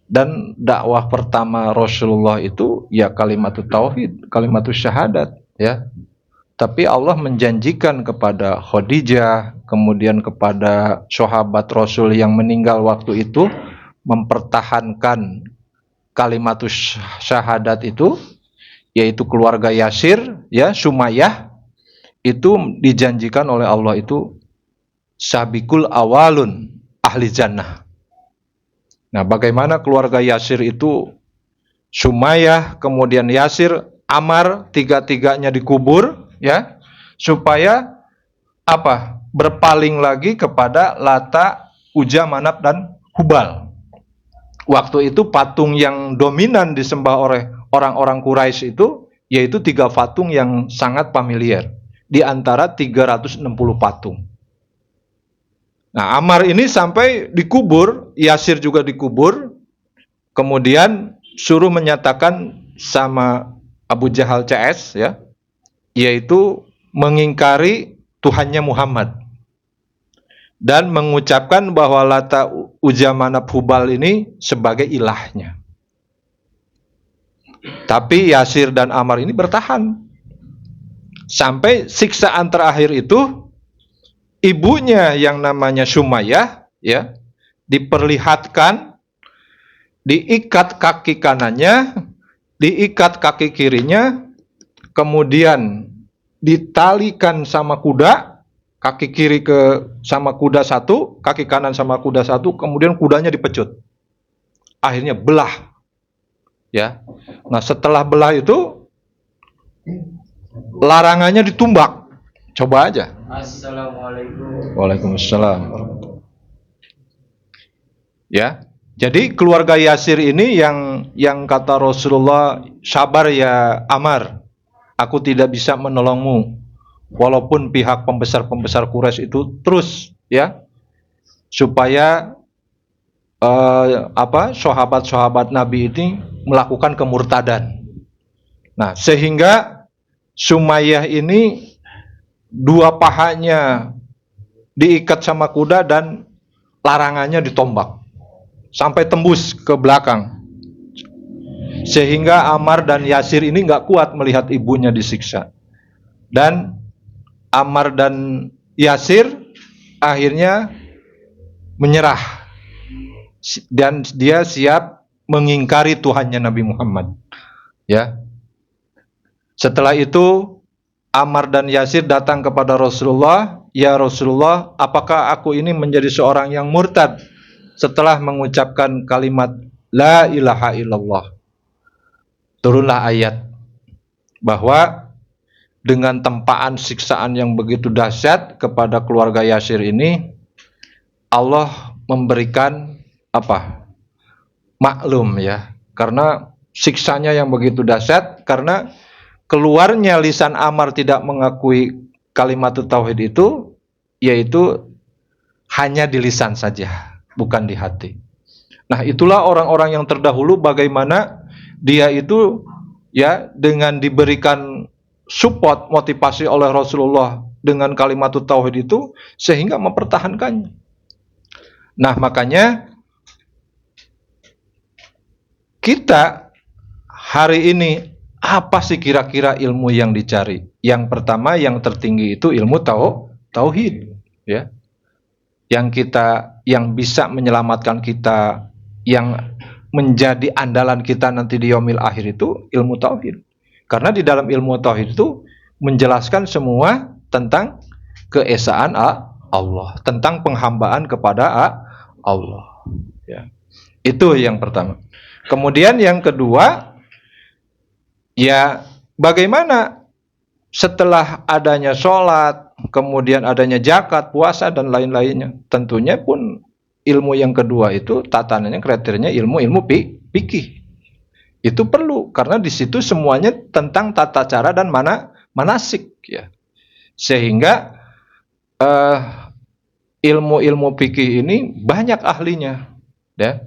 Dan dakwah pertama Rasulullah itu ya kalimatut tauhid, kalimatut syahadat, ya. Tapi Allah menjanjikan kepada Khadijah, kemudian kepada sahabat Rasul yang meninggal waktu itu, mempertahankan kalimatus syahadat itu, yaitu keluarga Yasir, ya, Sumayyah, itu dijanjikan oleh Allah itu sabikul awalun ahli jannah. Nah, bagaimana keluarga Yasir itu, Sumayyah, kemudian Yasir, Ammar, tiga-tiganya dikubur, ya, supaya apa? Berpaling lagi kepada Lata, Uzza, Manat, dan Hubal. Waktu itu patung yang dominan disembah oleh orang-orang Quraisy itu, yaitu 3 patung yang sangat familiar di antara 360 patung. Nah, Ammar ini sampai dikubur, Yasir juga dikubur, kemudian suruh menyatakan sama Abu Jahal CS, ya, yaitu mengingkari Tuhannya Muhammad dan mengucapkan bahwa Lata, Uzza, Manat, Hubal ini sebagai ilahnya. Tapi Yasir dan Ammar ini bertahan sampai siksaan terakhir itu ibunya yang namanya Sumayyah ya diperlihatkan diikat kaki kanannya, diikat kaki kirinya, kemudian ditalikan sama kuda, kaki kiri sama kuda satu, kaki kanan sama kuda satu, kemudian kudanya dipecut. Akhirnya belah. Ya. Nah, setelah belah itu larangannya ditumbak. Coba aja. Assalamualaikum. Waalaikumsalam. Ya. Jadi keluarga Yasir ini yang kata Rasulullah, sabar ya Ammar, aku tidak bisa menolongmu. Walaupun pihak pembesar-pembesar Quraisy itu terus ya supaya sahabat-sahabat Nabi ini melakukan kemurtadan. Nah, sehingga Sumayyah ini dua pahanya diikat sama kuda dan larangannya ditombak sampai tembus ke belakang. Sehingga Ammar dan Yasir ini nggak kuat melihat ibunya disiksa. Dan Ammar dan Yasir akhirnya menyerah. Dan dia siap mengingkari Tuhannya Nabi Muhammad. Ya. Setelah itu Ammar dan Yasir datang kepada Rasulullah, "Ya Rasulullah, apakah aku ini menjadi seorang yang murtad setelah mengucapkan kalimat La ilaha illallah?" Turunlah ayat bahwa dengan tempaan siksaan yang begitu dahsyat kepada keluarga Yasir ini, Allah memberikan maklum ya, karena siksanya yang begitu dahsyat, karena keluarnya lisan Ammar tidak mengakui kalimat tauhid itu, yaitu hanya di lisan saja, bukan di hati. Nah, itulah orang-orang yang terdahulu bagaimana dia itu ya dengan diberikan support, motivasi oleh Rasulullah dengan kalimat tauhid itu sehingga mempertahankannya. Nah, makanya kita hari ini apa sih kira-kira ilmu yang dicari? Yang pertama, yang tertinggi itu ilmu tauhid, ya. Yang bisa menyelamatkan kita, yang menjadi andalan kita nanti di yaumil akhir itu ilmu tauhid. Karena di dalam ilmu tauhid itu menjelaskan semua tentang keesaan Allah, tentang penghambaan kepada Allah, ya. Itu yang pertama. Kemudian yang kedua, ya bagaimana setelah adanya sholat, kemudian adanya zakat, puasa dan lain-lainnya. Tentunya pun ilmu yang kedua itu tatanannya, kriterianya ilmu fikih. Itu perlu karena di situ semuanya tentang tata cara dan manasik ya. Sehingga ilmu-ilmu fikih ini banyak ahlinya ya.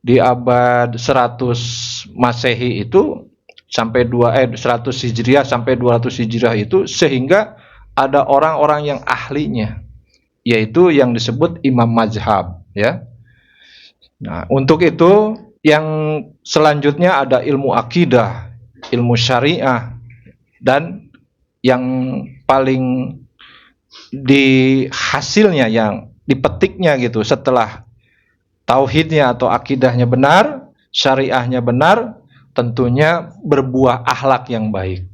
Di abad 100 Masehi itu sampai 100 Hijriah sampai 200 Hijriah itu, sehingga ada orang-orang yang ahlinya, yaitu yang disebut imam mazhab ya. Nah, untuk itu yang selanjutnya ada ilmu akidah, ilmu syariah, dan yang paling di hasilnya yang dipetiknya gitu setelah tauhidnya atau akidahnya benar, syariahnya benar, tentunya berbuah akhlak yang baik.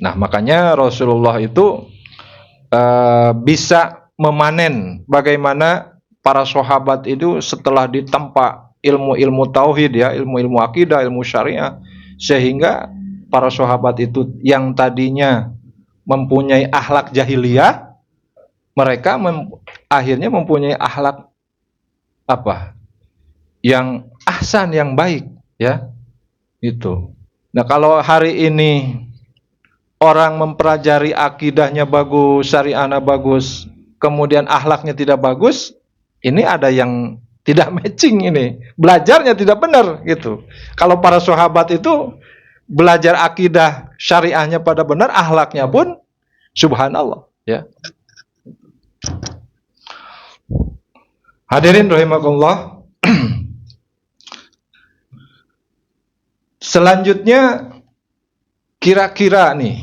Nah, makanya Rasulullah itu bisa memanen bagaimana para sahabat itu setelah ditempa ilmu-ilmu tauhid ya, ilmu-ilmu akidah, ilmu syariah, sehingga para sahabat itu yang tadinya mempunyai akhlak jahiliyah, mereka akhirnya mempunyai akhlak yang ahsan, yang baik ya. Itu. Nah, kalau hari ini orang mempelajari akidahnya bagus, syariahnya bagus, kemudian akhlaknya tidak bagus, ini ada yang tidak matching ini. Belajarnya tidak benar gitu. Kalau para sahabat itu belajar akidah syariahnya pada benar, akhlaknya pun subhanallah ya. Hadirin rahimakumullah. Selanjutnya, kira-kira nih,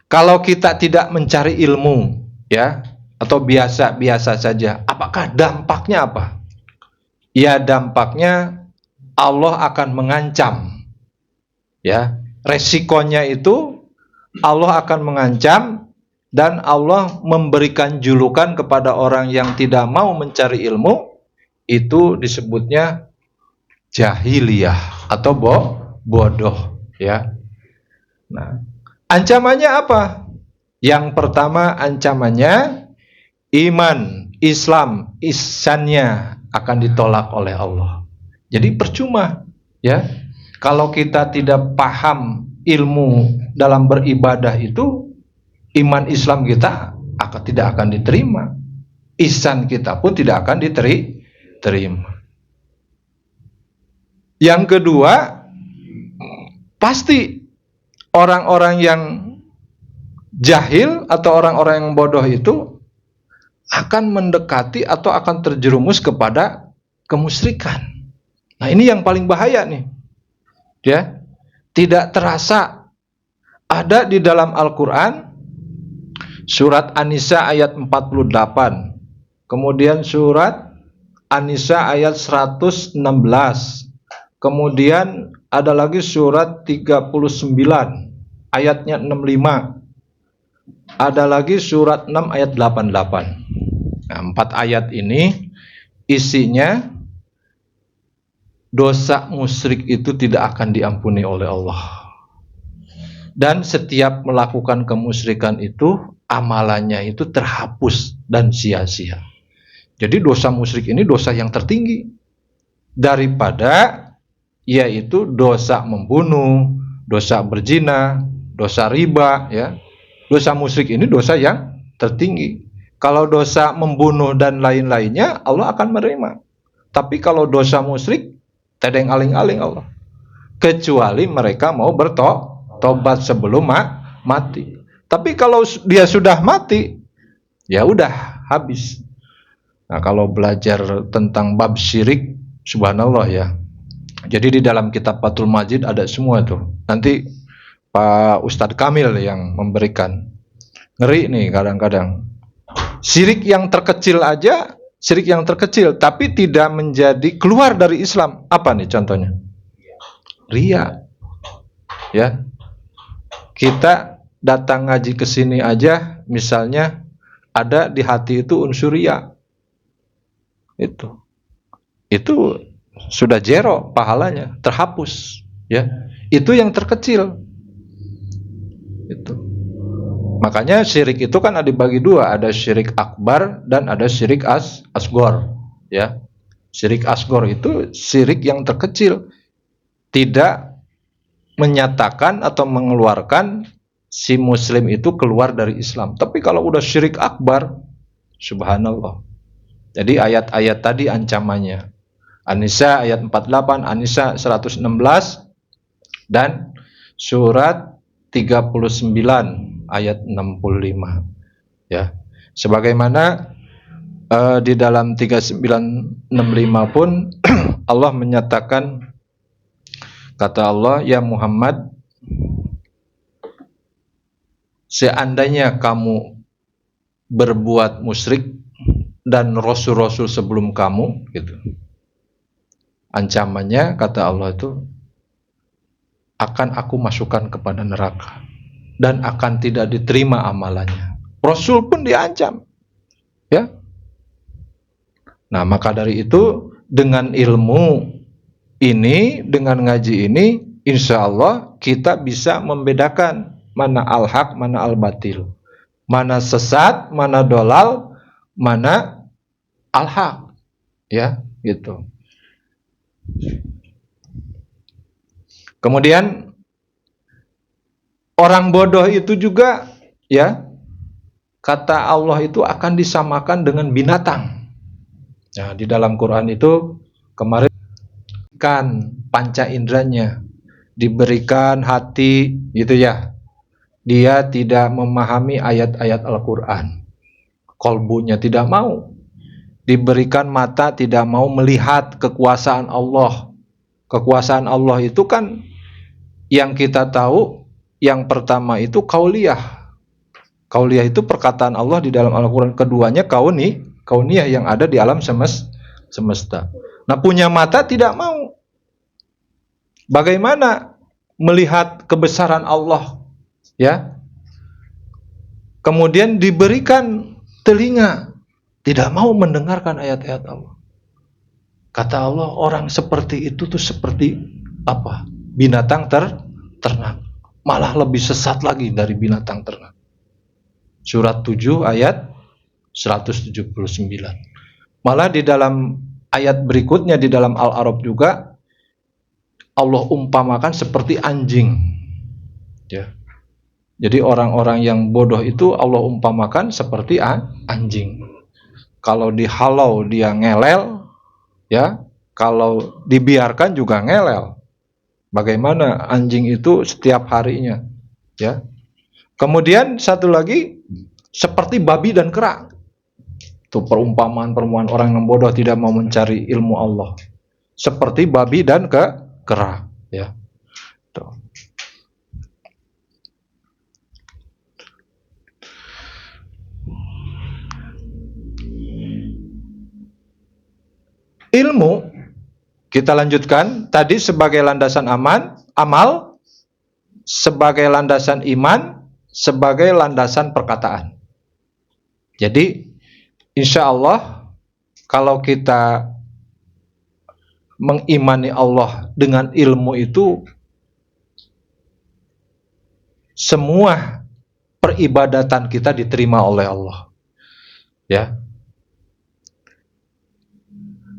kalau kita tidak mencari ilmu, ya, atau biasa-biasa saja, apakah dampaknya apa? Ya, dampaknya Allah akan mengancam. Ya, resikonya itu Allah akan mengancam dan Allah memberikan julukan kepada orang yang tidak mau mencari ilmu, itu disebutnya jahiliyah atau bodoh, ya. Nah, ancamannya apa? Yang pertama ancamannya iman, Islam, ihsannya akan ditolak oleh Allah. Jadi percuma, ya. Kalau kita tidak paham ilmu dalam beribadah itu, iman Islam kita tidak akan diterima. Ihsan kita pun tidak akan diterima. Yang kedua, pasti orang-orang yang jahil atau orang-orang yang bodoh itu akan mendekati atau akan terjerumus kepada kemusyrikan. Nah, ini yang paling bahaya nih. Ya, tidak terasa ada di dalam Al-Quran surat An-Nisa ayat 48, kemudian surat An-Nisa ayat 116, kemudian ada lagi surat 39 ayatnya 65, ada lagi surat 6 ayat 88. Nah, 4 ayat ini isinya dosa musyrik itu tidak akan diampuni oleh Allah. Dan setiap melakukan kemusyrikan itu, amalannya itu terhapus dan sia-sia. Jadi dosa musyrik ini dosa yang tertinggi daripada yaitu dosa membunuh, dosa berzina, dosa riba, ya. Dosa musyrik ini dosa yang tertinggi. Kalau dosa membunuh dan lain-lainnya Allah akan menerima. Tapi kalau dosa musyrik tidak ada yang aling-aling Allah. Kecuali mereka mau bertobat sebelum mati. Tapi kalau dia sudah mati, ya udah habis. Nah, kalau belajar tentang bab syirik, subhanallah ya. Jadi di dalam kitab Fathul Majid ada semua tuh. Nanti Pak Ustadz Kamil yang memberikan. Ngeri nih kadang-kadang. Syirik yang terkecil aja, syirik yang terkecil, tapi tidak menjadi keluar dari Islam. Apa nih contohnya? Ria. Ya. Kita datang ngaji ke sini aja, misalnya ada di hati itu unsur ria. Itu sudah zero pahalanya, terhapus, ya. Itu yang terkecil. Itu. Makanya syirik itu kan ada dibagi dua, ada syirik akbar dan ada syirik asgor, ya. Syirik asgor itu syirik yang terkecil, tidak menyatakan atau mengeluarkan si muslim itu keluar dari Islam. Tapi kalau udah syirik akbar, subhanallah. Jadi ayat-ayat tadi ancamannya. An-Nisa ayat 48, An-Nisa 116 dan surat 39 ayat 65. Ya. Sebagaimana di dalam 3965 pun Allah menyatakan, kata Allah, ya Muhammad, seandainya kamu berbuat musyrik dan rasul-rasul sebelum kamu, gitu. Ancamannya, kata Allah itu, akan aku masukkan kepada neraka dan akan tidak diterima amalannya. Rasul pun diancam, ya. Nah, maka dari itu dengan ilmu ini, dengan ngaji ini, insya Allah kita bisa membedakan mana al-haq, mana al-batil, mana sesat, mana dolal, mana al-haq, ya, gitu. Kemudian orang bodoh itu juga, ya, kata Allah itu akan disamakan dengan binatang. Nah, di dalam Quran itu kemarin kan panca inderanya, diberikan hati, gitu ya. Dia tidak memahami ayat-ayat Al-Quran, kolbunya tidak mau. Diberikan mata, tidak mau melihat kekuasaan Allah. Kekuasaan Allah itu kan Yang kita tahu yang pertama itu kauliyah. Kauliyah itu perkataan Allah di dalam Al-Quran. Keduanya kauniyah yang ada di alam semesta. Nah, punya mata tidak mau. Bagaimana melihat kebesaran Allah? Ya. Kemudian diberikan telinga, tidak mau mendengarkan ayat-ayat Allah. Kata Allah, orang seperti itu tuh seperti apa? Binatang ternak. Malah lebih sesat lagi dari binatang ternak. Surat 7 ayat 179. Malah di dalam ayat berikutnya di dalam Al-A'raf juga Allah umpamakan seperti anjing. Ya. Jadi orang-orang yang bodoh itu Allah umpamakan seperti anjing. Kalau dihalau dia ngelel, ya. Kalau dibiarkan juga ngelel. Bagaimana anjing itu setiap harinya, ya. Kemudian satu lagi seperti babi dan kera. Itu perumpamaan orang yang bodoh tidak mau mencari ilmu Allah. Seperti babi dan kera, ya. Tuh. Ilmu kita lanjutkan tadi sebagai landasan amal, sebagai landasan iman, sebagai landasan perkataan. Jadi insya Allah kalau kita mengimani Allah dengan ilmu itu, semua peribadatan kita diterima oleh Allah. Ya.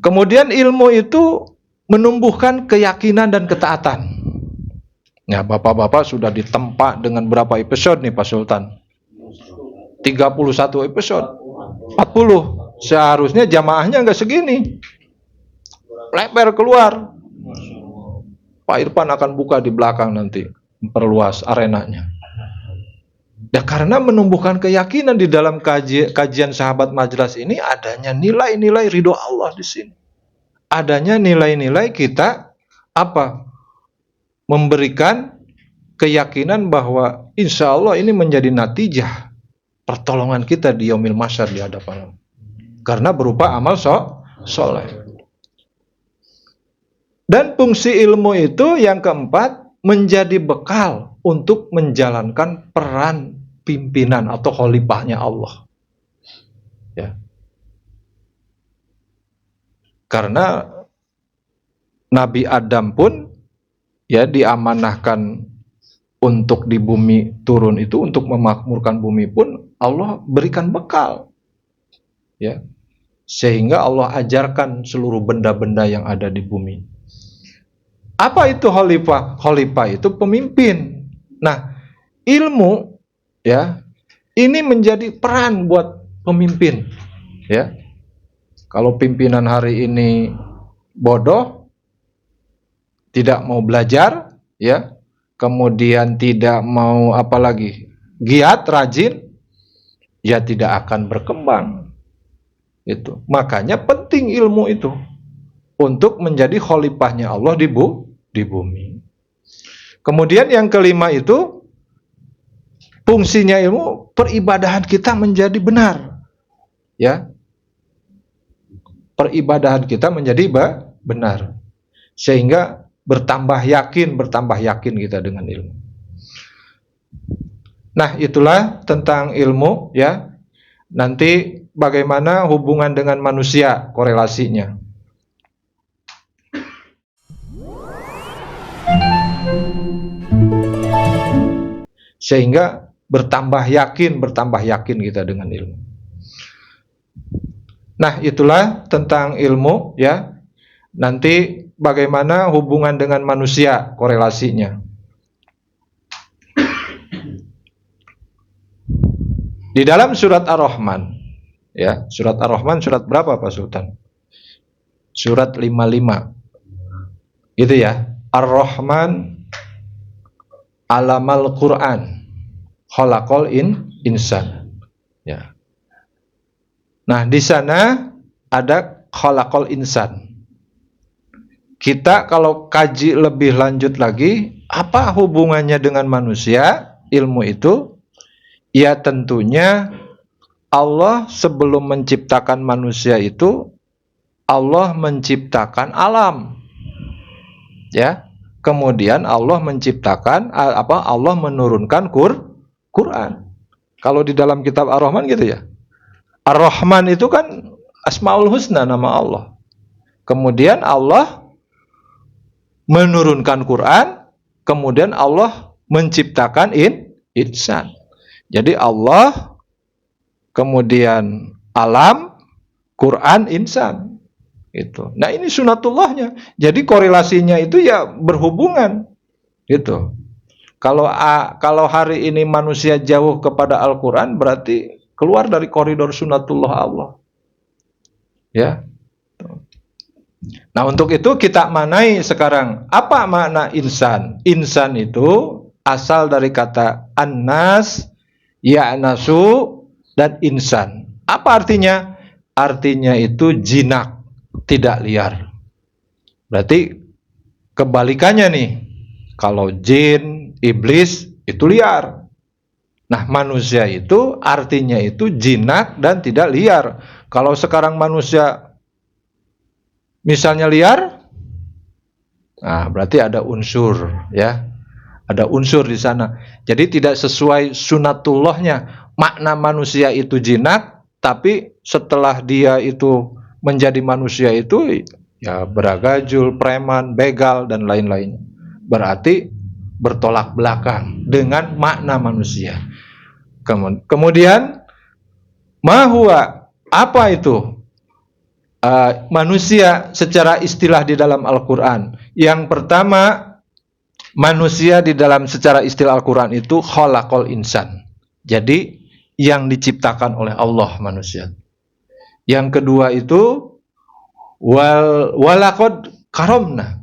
Kemudian ilmu itu menumbuhkan keyakinan dan ketaatan. Ya, bapak-bapak sudah ditempa dengan berapa episode nih Pak Sultan? 31 episode. 40. Seharusnya jamaahnya nggak segini. Lebar keluar. Pak Irfan akan buka di belakang nanti, memperluas arenanya. Ya, karena menumbuhkan keyakinan di dalam kajian sahabat Majlas ini adanya nilai-nilai ridho Allah di sini. Adanya nilai-nilai kita apa? Memberikan keyakinan bahwa insya Allah ini menjadi natijah pertolongan kita di yaumil mahsyar di hadapan Allah. Karena berupa amal soleh. Dan fungsi ilmu itu yang keempat menjadi bekal untuk menjalankan peran pimpinan atau khalifahnya Allah. Ya. Karena Nabi Adam pun ya diamanahkan untuk di bumi turun itu, untuk memakmurkan bumi pun Allah berikan bekal. Ya. Sehingga Allah ajarkan seluruh benda-benda yang ada di bumi. Apa itu khalifah? Khalifah itu pemimpin. Nah, ilmu ya, ini menjadi peran buat pemimpin. Ya. Kalau pimpinan hari ini bodoh, tidak mau belajar, ya, kemudian tidak mau apalagi giat, rajin, ya tidak akan berkembang. Itu. Makanya penting ilmu itu untuk menjadi khalifahnya Allah di bumi. Kemudian yang kelima itu fungsinya ilmu, peribadahan kita menjadi benar. Ya. Peribadahan kita menjadi benar. Sehingga bertambah yakin kita dengan ilmu. Nah, itulah tentang ilmu ya. Nanti bagaimana hubungan dengan manusia, korelasinya. Sehingga bertambah yakin kita dengan ilmu. Nah, itulah tentang ilmu ya. Nanti bagaimana hubungan dengan manusia, korelasinya. Di dalam surat Ar-Rahman ya, surat Ar-Rahman surat berapa Pak Sultan? Surat 55. Gitu ya. Ar-Rahman alamal Quran khalaqal insan. Ya. Nah, di sana ada khalaqal insan. kita kalau kaji lebih lanjut lagi, apa hubungannya dengan manusia ilmu itu? Ya tentunya Allah sebelum menciptakan manusia itu, Allah menciptakan alam. Ya. Kemudian Allah menciptakan Allah menurunkan Quran. Kalau di dalam kitab Ar-Rahman gitu ya. Ar-Rahman itu kan Asmaul Husna, nama Allah. Kemudian Allah menurunkan Quran, kemudian Allah menciptakan insan. Jadi Allah, kemudian alam, Quran, insan. Itu. Nah, ini sunatullahnya. Jadi korelasinya itu ya berhubungan. Gitu. Kalau hari ini manusia jauh kepada Al-Quran, berarti keluar dari koridor sunatullah Allah. Ya. Nah, untuk itu kita manai sekarang. Apa makna insan? Insan itu asal dari kata annas, ya'nasu, dan insan. Apa artinya? Artinya itu jinak, tidak liar. Berarti kebalikannya nih. Kalau jin, iblis itu liar. Nah, manusia itu artinya itu jinak dan tidak liar. Kalau sekarang manusia misalnya liar, nah berarti ada unsur, ya. Ada unsur di sana. Jadi tidak sesuai sunatullahnya. Makna manusia itu jinak, tapi setelah dia itu menjadi manusia itu ya beragajul, preman, begal, dan lain-lain. Berarti bertolak belakang dengan makna manusia. Kemudian mahua, apa itu manusia secara istilah di dalam Al-Quran? Yang pertama, manusia di dalam secara istilah Al-Quran itu khalaqal insan. Jadi yang diciptakan oleh Allah manusia. Yang kedua itu walaqad karamna.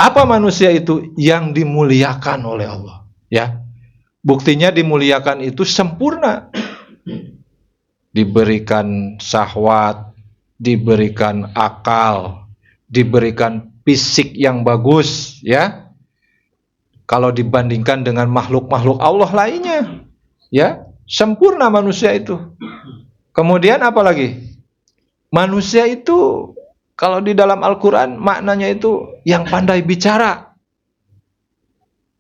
Apa manusia itu? Yang dimuliakan oleh Allah, ya. Buktinya dimuliakan itu sempurna. Diberikan syahwat, diberikan akal, diberikan fisik yang bagus, ya. Kalau dibandingkan dengan makhluk-makhluk Allah lainnya, ya, sempurna manusia itu. Kemudian apa lagi? Manusia itu kalau di dalam Al-Quran maknanya itu yang pandai bicara.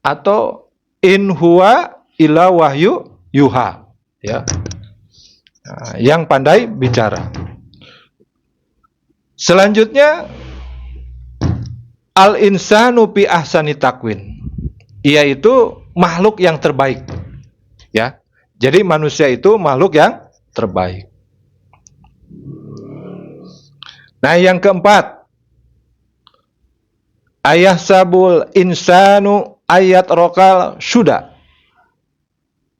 Atau in huwa illa wahyu yuha, ya. Nah, yang pandai bicara. Selanjutnya al-insanu fi ahsani takwin, yaitu makhluk yang terbaik, ya. Jadi manusia itu makhluk yang terbaik. Nah, yang keempat, ayahsabul insanu ayat rokal sudah.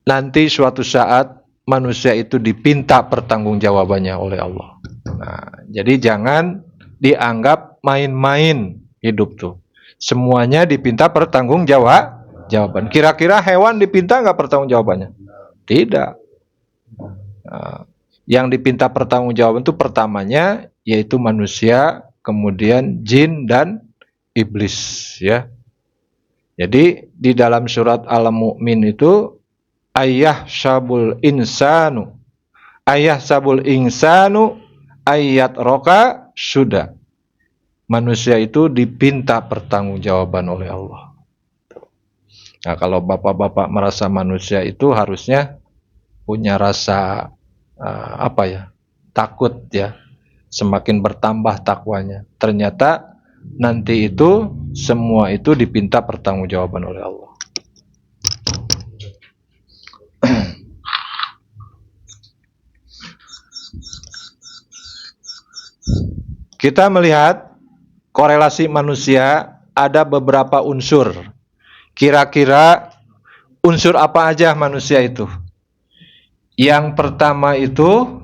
Nanti suatu saat manusia itu dipinta pertanggungjawabannya oleh Allah. Nah, jadi jangan dianggap main-main hidup tuh. Semuanya dipinta pertanggungjawaban. Kira-kira hewan dipinta nggak pertanggungjawabannya? Tidak. Nah, yang dipinta pertanggungjawaban itu pertamanya yaitu manusia, kemudian jin dan iblis, ya. Jadi di dalam surat Al-Mu'min itu ayahsabul insanu ayat roka sudah. Manusia itu dipinta pertanggungjawaban oleh Allah. Nah, kalau bapak-bapak merasa manusia itu harusnya punya rasa takut, ya. Semakin bertambah takwanya. Ternyata nanti itu semua itu dipinta pertanggungjawaban oleh Allah. Kita melihat korelasi manusia ada beberapa unsur. Kira-kira unsur apa aja manusia itu? Yang pertama itu,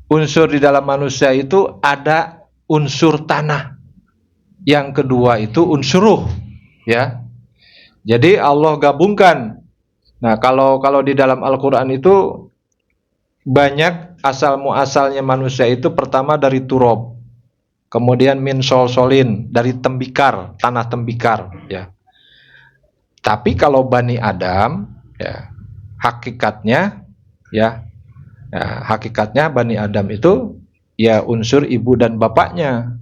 unsur di dalam manusia itu ada unsur tanah. Yang kedua itu unsur ruh, ya. Jadi Allah gabungkan. Nah, kalau di dalam Al-Qur'an itu banyak asal muasalnya manusia itu pertama dari turab. kemudian min solsolin dari tembikar, tanah tembikar, ya. Tapi kalau Bani Adam, ya, hakikatnya, ya, hakikatnya Bani Adam itu ya unsur ibu dan bapaknya.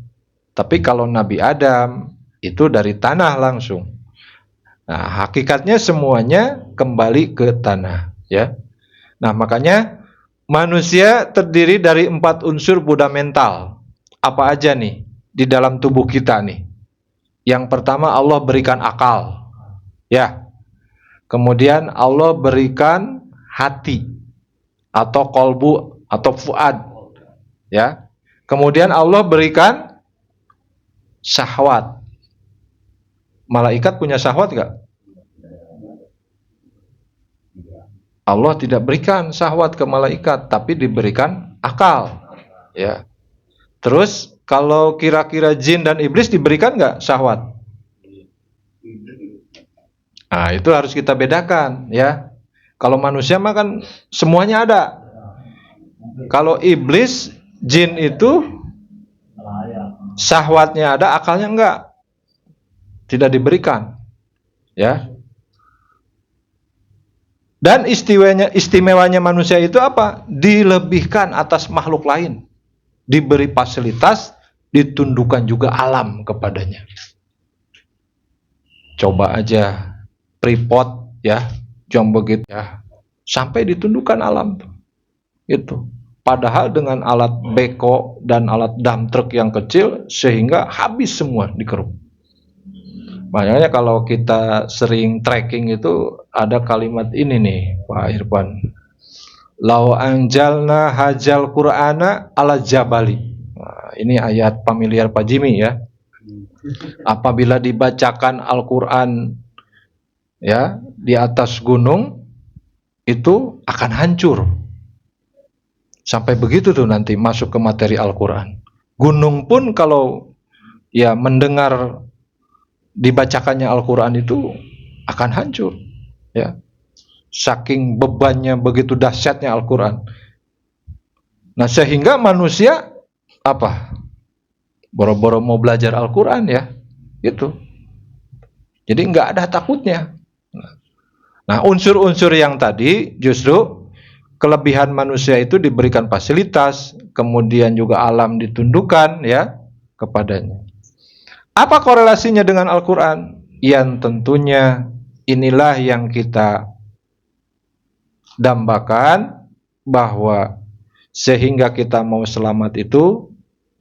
Tapi kalau Nabi Adam itu dari tanah langsung. Nah, hakikatnya semuanya kembali ke tanah, ya. Nah, makanya manusia terdiri dari 4 unsur fundamental. Apa aja nih di dalam tubuh kita nih? Yang pertama, Allah berikan akal, ya. Kemudian Allah berikan hati atau kolbu atau fuad, ya. Kemudian Allah berikan syahwat. Malaikat punya syahwat nggak? Allah tidak berikan syahwat ke malaikat, tapi diberikan akal, ya. Terus kalau kira-kira jin dan iblis diberikan nggak syahwat? Nah, itu harus kita bedakan, ya. Kalau manusia mah kan semuanya ada. Kalau iblis, jin itu syahwatnya ada, akalnya enggak. Tidak diberikan, ya. Dan istimewanya manusia itu apa? Dilebihkan atas makhluk lain. Diberi fasilitas, ditundukkan juga alam kepadanya. Coba aja Freeport, ya, Jombegit, ya, sampai ditundukkan alam tuh. Itu. Padahal dengan alat beko dan alat dump truck yang kecil sehingga habis semua dikeruk. Makanya kalau kita sering trekking itu ada kalimat ini nih, Pak Irfan. Lau anjalna hajal Qur'ana ala jabali. Nah, ini ayat familiar Pak Jimmy, ya. Apabila dibacakan Al-Qur'an, ya, di atas gunung itu akan hancur. Sampai begitu tuh nanti masuk ke materi Al-Qur'an. Gunung pun kalau ya mendengar dibacakannya Al-Qur'an itu akan hancur, ya. Saking bebannya begitu dahsyatnya Al-Qur'an. Nah, sehingga manusia apa? Boro-boro mau belajar Al-Qur'an, ya. Gitu. Jadi nggak ada takutnya. Nah, unsur-unsur yang tadi justru kelebihan manusia itu diberikan fasilitas, kemudian juga alam ditundukkan, ya, kepadanya. Apa korelasinya dengan Al-Quran? Yang tentunya inilah yang kita dambakan, bahwa sehingga kita mau selamat itu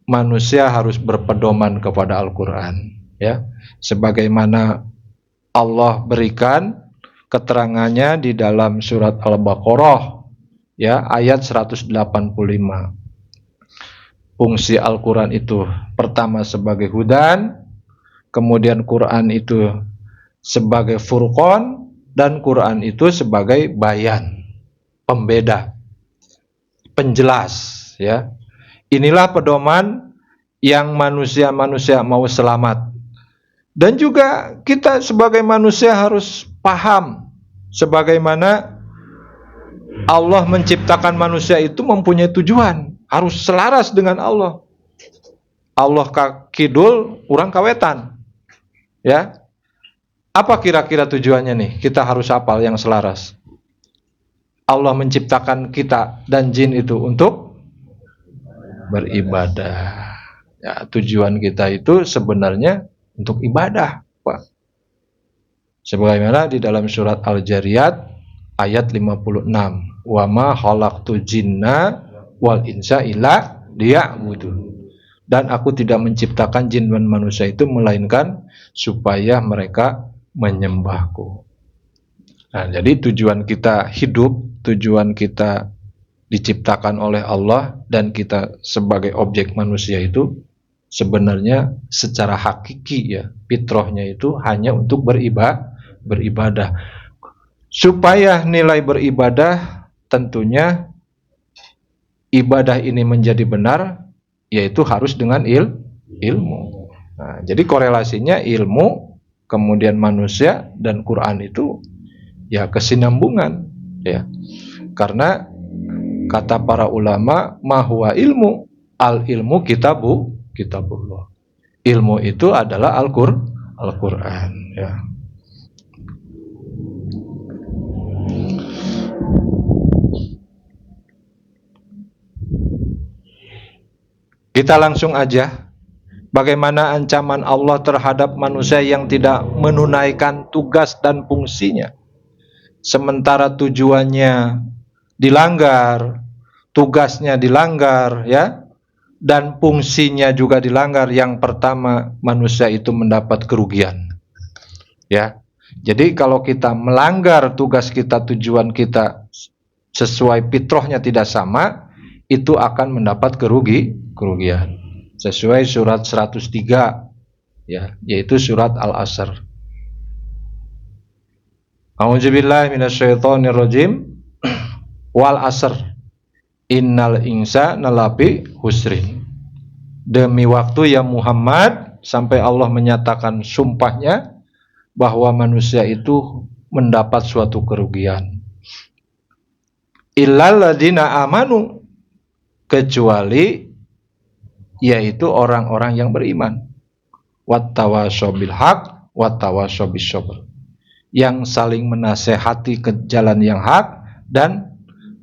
manusia harus berpedoman kepada Al-Quran, ya. Sebagaimana Allah berikan keterangannya di dalam surat Al-Baqarah, ya, ayat 185. Fungsi Al-Quran itu pertama sebagai hudan, kemudian Quran itu sebagai furqan, dan Quran itu sebagai bayan, pembeda, penjelas, ya. Inilah pedoman yang manusia-manusia mau selamat. Dan juga kita sebagai manusia harus paham sebagaimana Allah menciptakan manusia itu mempunyai tujuan, harus selaras dengan Allah. Allah kidul, orang kawetan, ya. Apa kira-kira tujuannya nih? Kita harus hafal yang selaras. Allah menciptakan kita dan jin itu untuk beribadah. Ya, tujuan kita itu sebenarnya untuk ibadah, Pak. Sebagaimana di dalam surat Al-Jariyat ayat 56. Wa ma khalaqtu jinna wal insa illa liya'budun. Dan aku tidak menciptakan jin dan manusia itu melainkan supaya mereka menyembahku. Nah, jadi tujuan kita hidup, tujuan kita diciptakan oleh Allah, dan kita sebagai objek manusia itu sebenarnya secara hakiki, ya, fitrahnya itu hanya untuk beribadah. Supaya nilai beribadah, tentunya ibadah ini menjadi benar, yaitu harus dengan ilmu. Nah, jadi korelasinya ilmu, kemudian manusia dan Quran itu ya kesinambungan, ya. Karena kata para ulama, ma huwa ilmu, al ilmu kitabu kitabullah. Ilmu itu adalah Al-Qur'an, ya. Kita langsung aja. Bagaimana ancaman Allah terhadap manusia yang tidak menunaikan tugas dan fungsinya, sementara tujuannya dilanggar, tugasnya dilanggar, ya, dan fungsinya juga dilanggar. Yang pertama, manusia itu mendapat kerugian, ya. Jadi kalau kita melanggar tugas kita, tujuan kita sesuai fitrahnya tidak sama, itu akan mendapat kerugian. Sesuai surat 103, ya, yaitu surat Al-Asr. A'udzubillahi minasyaitonirrajim. Wal asr innal insana lafi husrin. Demi waktu ya Muhammad, sampai Allah menyatakan sumpahnya bahwa manusia itu mendapat suatu kerugian. Illal ladzina amanu, kecuali yaitu orang-orang yang beriman. Wattawasyaw bil haq wattawasyaw bis sabr, yang saling menasehati ke jalan yang hak dan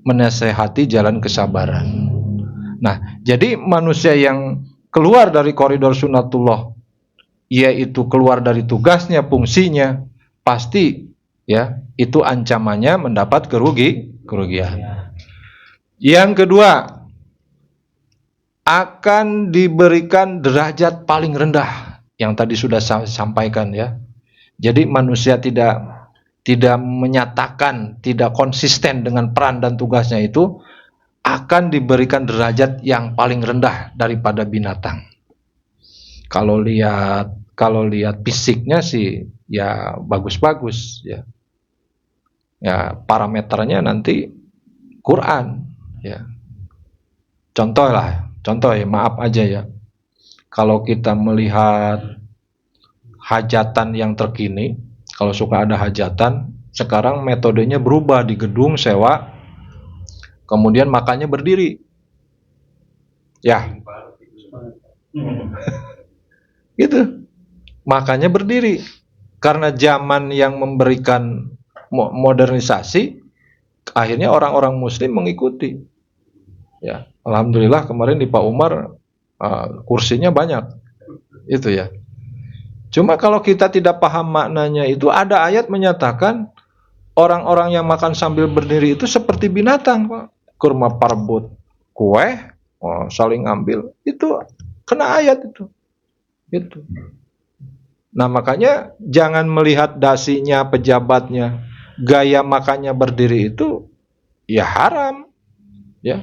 menasehati jalan kesabaran. Nah, jadi manusia yang keluar dari koridor sunnatullah, yaitu keluar dari tugasnya, fungsinya, pasti, ya, itu ancamannya mendapat kerugian. Yang kedua, akan diberikan derajat paling rendah, yang tadi sudah saya sampaikan, ya. Jadi manusia tidak menyatakan, tidak konsisten dengan peran dan tugasnya, itu akan diberikan derajat yang paling rendah daripada binatang. Kalau lihat fisiknya sih ya bagus-bagus, ya. Ya, parameternya nanti Quran, ya. Contoh ya, maaf aja ya. Kalau kita melihat hajatan yang terkini, kalau suka ada hajatan, sekarang metodenya berubah, di gedung sewa, kemudian makannya berdiri. Ya. Gitu. Makannya berdiri. Karena zaman yang memberikan modernisasi, akhirnya orang-orang muslim mengikuti. Ya, alhamdulillah kemarin di Pak Umar kursinya banyak. Itu ya. Cuma kalau kita tidak paham maknanya, itu ada ayat menyatakan orang-orang yang makan sambil berdiri itu seperti binatang, Pak. Kurma parbut, kue, saling ngambil, itu kena ayat itu. Itu. Nah, makanya jangan melihat dasinya, pejabatnya, gaya makannya berdiri itu ya haram. Ya.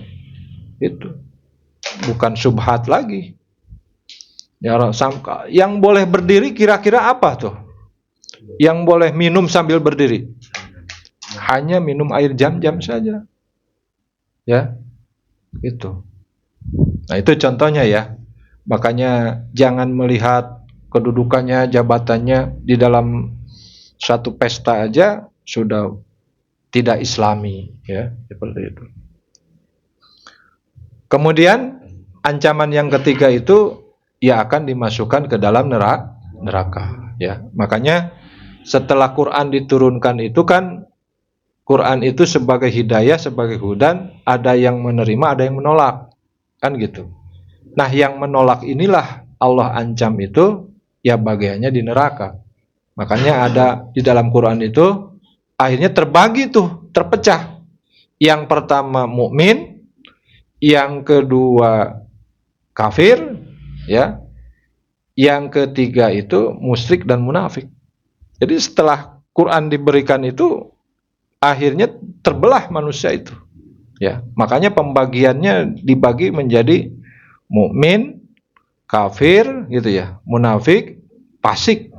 Itu. Bukan subhat lagi. Ya, yang boleh berdiri kira-kira apa tuh? Yang boleh minum sambil berdiri? Hanya minum air jam-jam saja. Ya. Itu. Nah, itu contohnya ya. Makanya jangan melihat kedudukannya, jabatannya di dalam satu pesta aja sudah tidak islami, ya, seperti itu. Kemudian ancaman yang ketiga itu ia akan dimasukkan ke dalam neraka, ya. Makanya setelah Quran diturunkan itu kan, Quran itu sebagai hidayah, sebagai hudan, ada yang menerima, ada yang menolak, kan gitu. Nah, yang menolak inilah Allah ancam itu ya bagiannya di neraka. Makanya ada di dalam Quran itu akhirnya terbagi tuh, terpecah. Yang pertama mukmin, yang kedua kafir, ya. Yang ketiga itu musyrik dan munafik. Jadi setelah Quran diberikan itu akhirnya terbelah manusia itu. Ya, makanya pembagiannya dibagi menjadi mukmin, kafir, gitu ya, munafik, fasik,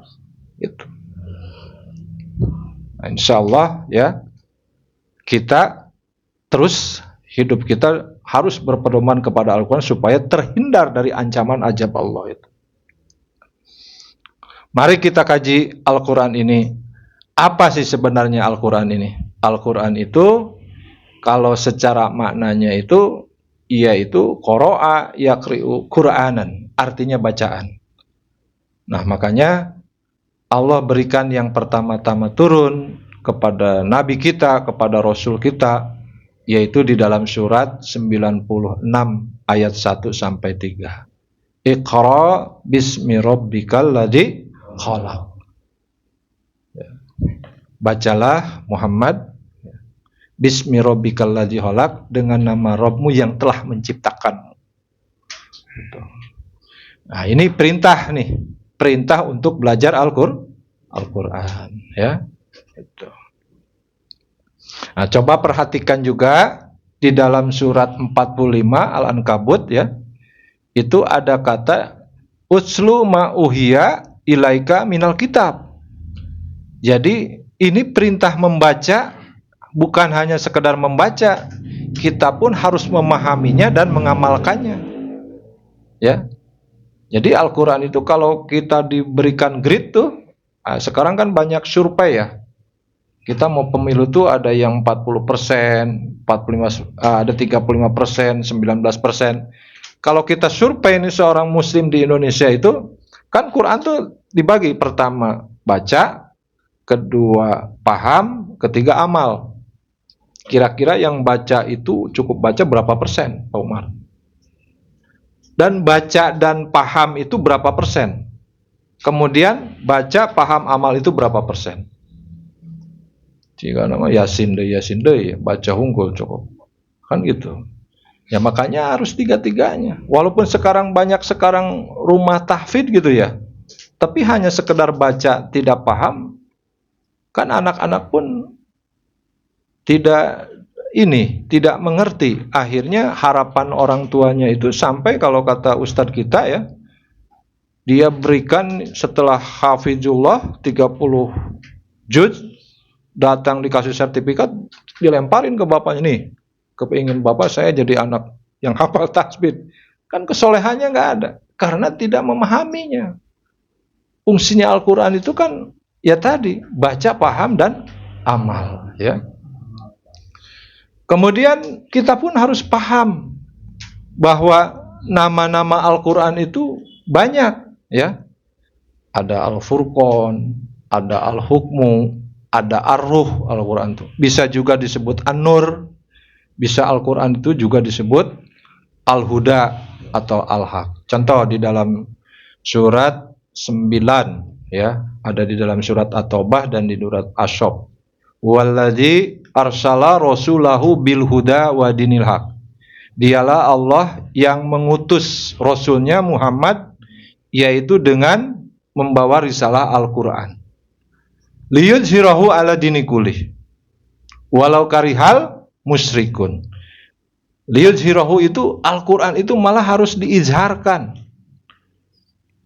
gitu. Nah, insyaallah ya, kita terus hidup kita harus berpedoman kepada Al-Quran supaya terhindar dari ancaman azab Allah itu. Mari kita kaji Al-Quran ini. Apa sih sebenarnya Al-Quran ini? Al-Quran itu kalau secara maknanya itu, yaitu qara'a yaqri'u Qur'anan. artinya bacaan. Nah, makanya Allah berikan yang pertama-tama turun kepada Nabi kita, kepada Rasul kita, yaitu di dalam surat 96 ayat 1 sampai 3. Iqra bismi rabbikal ladzi khalaq. Bacalah Muhammad bismi rabbikal ladzi khalaq, dengan nama Rabbmu yang telah menciptakanmu. Nah, ini perintah nih, perintah untuk belajar Al-Qur'an, ya. Gitu. Nah, coba perhatikan juga di dalam surat 45 Al-Ankabut, ya. Itu ada kata utslu ma uhiya ilaika minal kitab. Jadi ini perintah membaca, bukan hanya sekedar membaca, kita pun harus memahaminya dan mengamalkannya. Ya. Jadi Al-Qur'an itu kalau kita diberikan grade tuh, sekarang kan banyak survei ya. Kita mau pemilu tuh ada yang 40%, 45, ada 35%, 19%. Kalau kita survei ini seorang muslim di Indonesia itu, kan Quran tuh dibagi, pertama baca, kedua paham, ketiga amal. Kira-kira yang baca itu cukup baca berapa persen, Pak Umar? Dan baca dan paham itu berapa persen? Kemudian baca, paham, amal itu berapa persen? Jika nama Yasin deh, baca unggul cukup. Kan gitu. Ya makanya harus tiga-tiganya. Walaupun sekarang banyak rumah tahfidz gitu ya. Tapi hanya sekedar baca tidak paham, kan anak-anak pun tidak mengerti. Akhirnya harapan orang tuanya itu sampai, kalau kata ustadz kita ya, dia berikan setelah hafizullah 30 juz, datang dikasih sertifikat, dilemparin ke bapaknya, nih, kepingin bapak saya jadi anak yang hafal tajwid. Kan kesolehannya nggak ada, karena tidak memahaminya. Fungsinya Al-Quran itu kan ya tadi, baca, paham, dan amal, ya. Kemudian kita pun harus paham bahwa nama-nama Al-Quran itu banyak, ya. Ada Al-Furqan, ada Al-Hukmu, ada Ar-Ruh. Al-Quran itu bisa juga disebut An-Nur, bisa Al-Quran itu juga disebut Al-Huda atau Al-Haq. Contoh di dalam surat 9, ya, ada di dalam surat At-Taubah dan di surat Asy-Syaff. Wallazi arsala rasulahu bil huda wa dinil haq. Dialah Allah yang mengutus rasulnya Muhammad, yaitu dengan membawa risalah Al-Quran. Liyudhhirahu ala dini kullih walau karihal musyrikun. Liyudhhirahu itu, Al-Quran itu malah harus diizharkan.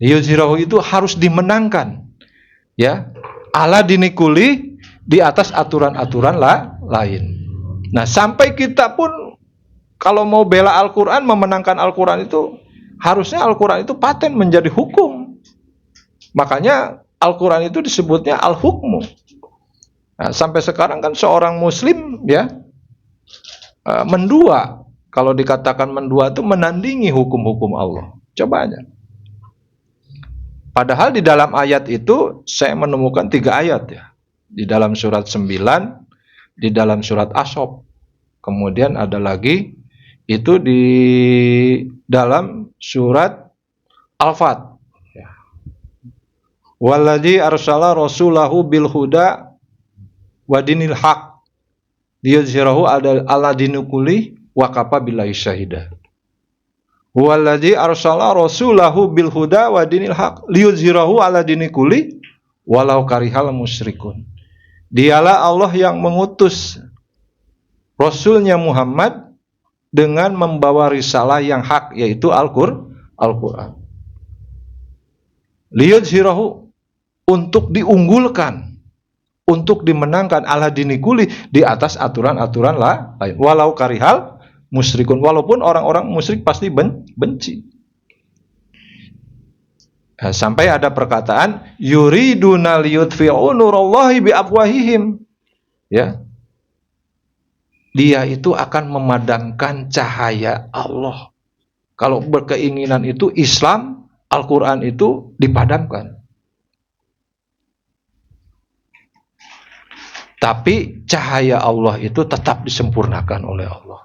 Liyudhhirahu itu harus dimenangkan, ya, ala dini kullih, di atas aturan-aturan lain. Nah, sampai kita pun kalau mau bela Al-Quran, memenangkan Al-Quran itu, harusnya Al-Quran itu paten menjadi hukum. Makanya Al-Quran itu disebutnya Al-Hukmu. Nah, sampai sekarang kan seorang muslim, ya, mendua. Kalau dikatakan mendua itu menandingi hukum-hukum Allah. Coba aja. Padahal di dalam ayat itu saya menemukan 3 ayat, ya. Di dalam surat 9, di dalam surat Asy-Syaff. Kemudian ada lagi itu di dalam surat Al-Fat. Walladzi arsala rasulahu bil huda wa dinil haq liyuzhirahu ala dini kulli wa kafa billahi syahida. Walladzi arsala rasulahu bil huda wa dinil haq liyuzhirahu ala dini kulli walau karihal musyrikun. Dialah Allah yang mengutus Rasulnya Muhammad dengan membawa risalah yang hak, yaitu Al-Quran. Liyudhhirahu, untuk diunggulkan, untuk dimenangkan, ala dini kulli, di atas aturan-aturan lain. Walau karihal musyrikun, walaupun orang-orang musyrik pasti benci. Sampai ada perkataan yuriduna liyutfi'u nurallahi biafwahihim, ya. Dia itu akan memadamkan cahaya Allah. Kalau berkeinginan itu Islam Al-Quran itu dipadamkan. Tapi cahaya Allah itu tetap disempurnakan oleh Allah.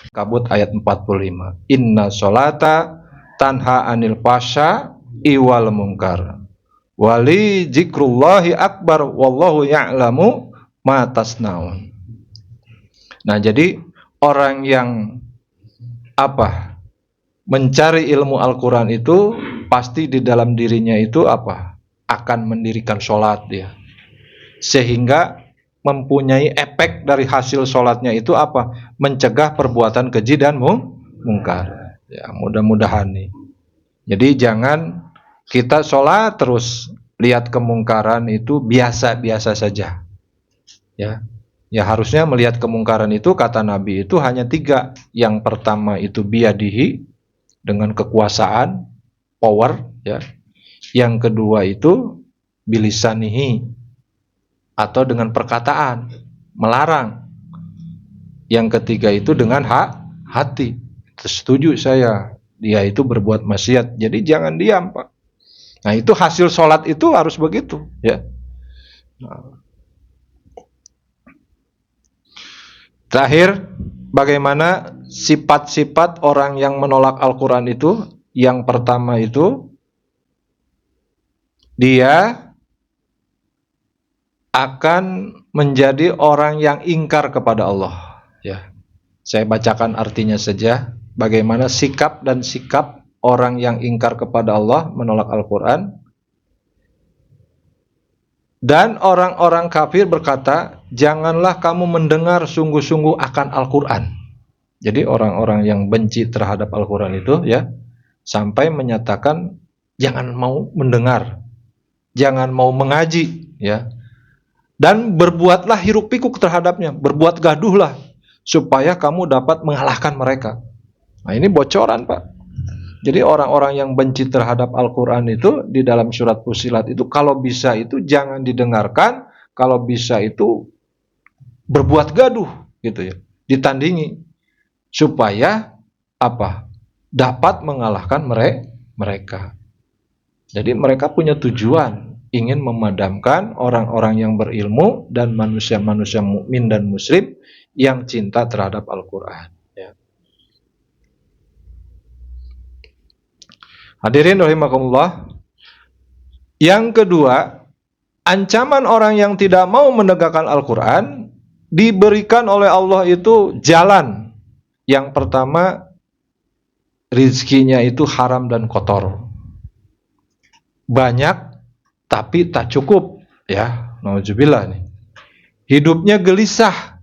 Kabut ayat 45. Inna sholata tanha anil fasya iwal munkar. Wali zikrullahi akbar wallahu ya'lamu ma tasnaun. Nah, jadi orang yang mencari ilmu Al-Quran itu pasti di dalam dirinya itu akan mendirikan sholat dia, sehingga mempunyai efek dari hasil sholatnya itu mencegah perbuatan keji dan mungkar. Ya, mudah-mudahan nih. Jadi jangan kita sholat terus lihat kemungkaran itu biasa-biasa saja. Ya harusnya melihat kemungkaran itu, kata Nabi itu hanya 3. Yang pertama itu biyadihi, dengan kekuasaan, power, ya. Yang kedua itu bilisanihi, atau dengan perkataan, melarang. Yang ketiga itu dengan hati. Setuju saya, dia itu berbuat maksiat. Jadi jangan diam, Pak. Nah, itu hasil sholat itu harus begitu, ya. Terakhir, bagaimana sifat-sifat orang yang menolak Al-Quran itu? Yang pertama itu, dia akan menjadi orang yang ingkar kepada Allah. Ya, saya bacakan artinya saja. Bagaimana sikap orang yang ingkar kepada Allah, menolak Al-Quran. Dan orang-orang kafir berkata, janganlah kamu mendengar sungguh-sungguh akan Al-Quran. Jadi orang-orang yang benci terhadap Al-Quran itu, ya, sampai menyatakan jangan mau mendengar, jangan mau mengaji, ya. Dan berbuatlah hiruk pikuk terhadapnya, berbuat gaduhlah supaya kamu dapat mengalahkan mereka. Nah, ini bocoran, Pak. Jadi orang-orang yang benci terhadap Al-Quran itu di dalam surat Fussilat itu, kalau bisa itu jangan didengarkan, kalau bisa itu berbuat gaduh gitu ya, ditandingi supaya dapat mengalahkan mereka. Jadi mereka punya tujuan, ingin memadamkan orang-orang yang berilmu dan manusia-manusia mukmin dan muslim yang cinta terhadap Al-Quran. Hadirin rahimakumullah. Yang kedua, ancaman orang yang tidak mau menegakkan Al-Quran diberikan oleh Allah itu jalan. Yang pertama, rizkinya itu haram dan kotor. Banyak tapi tak cukup, ya. Nauzubillah nih. Hidupnya gelisah,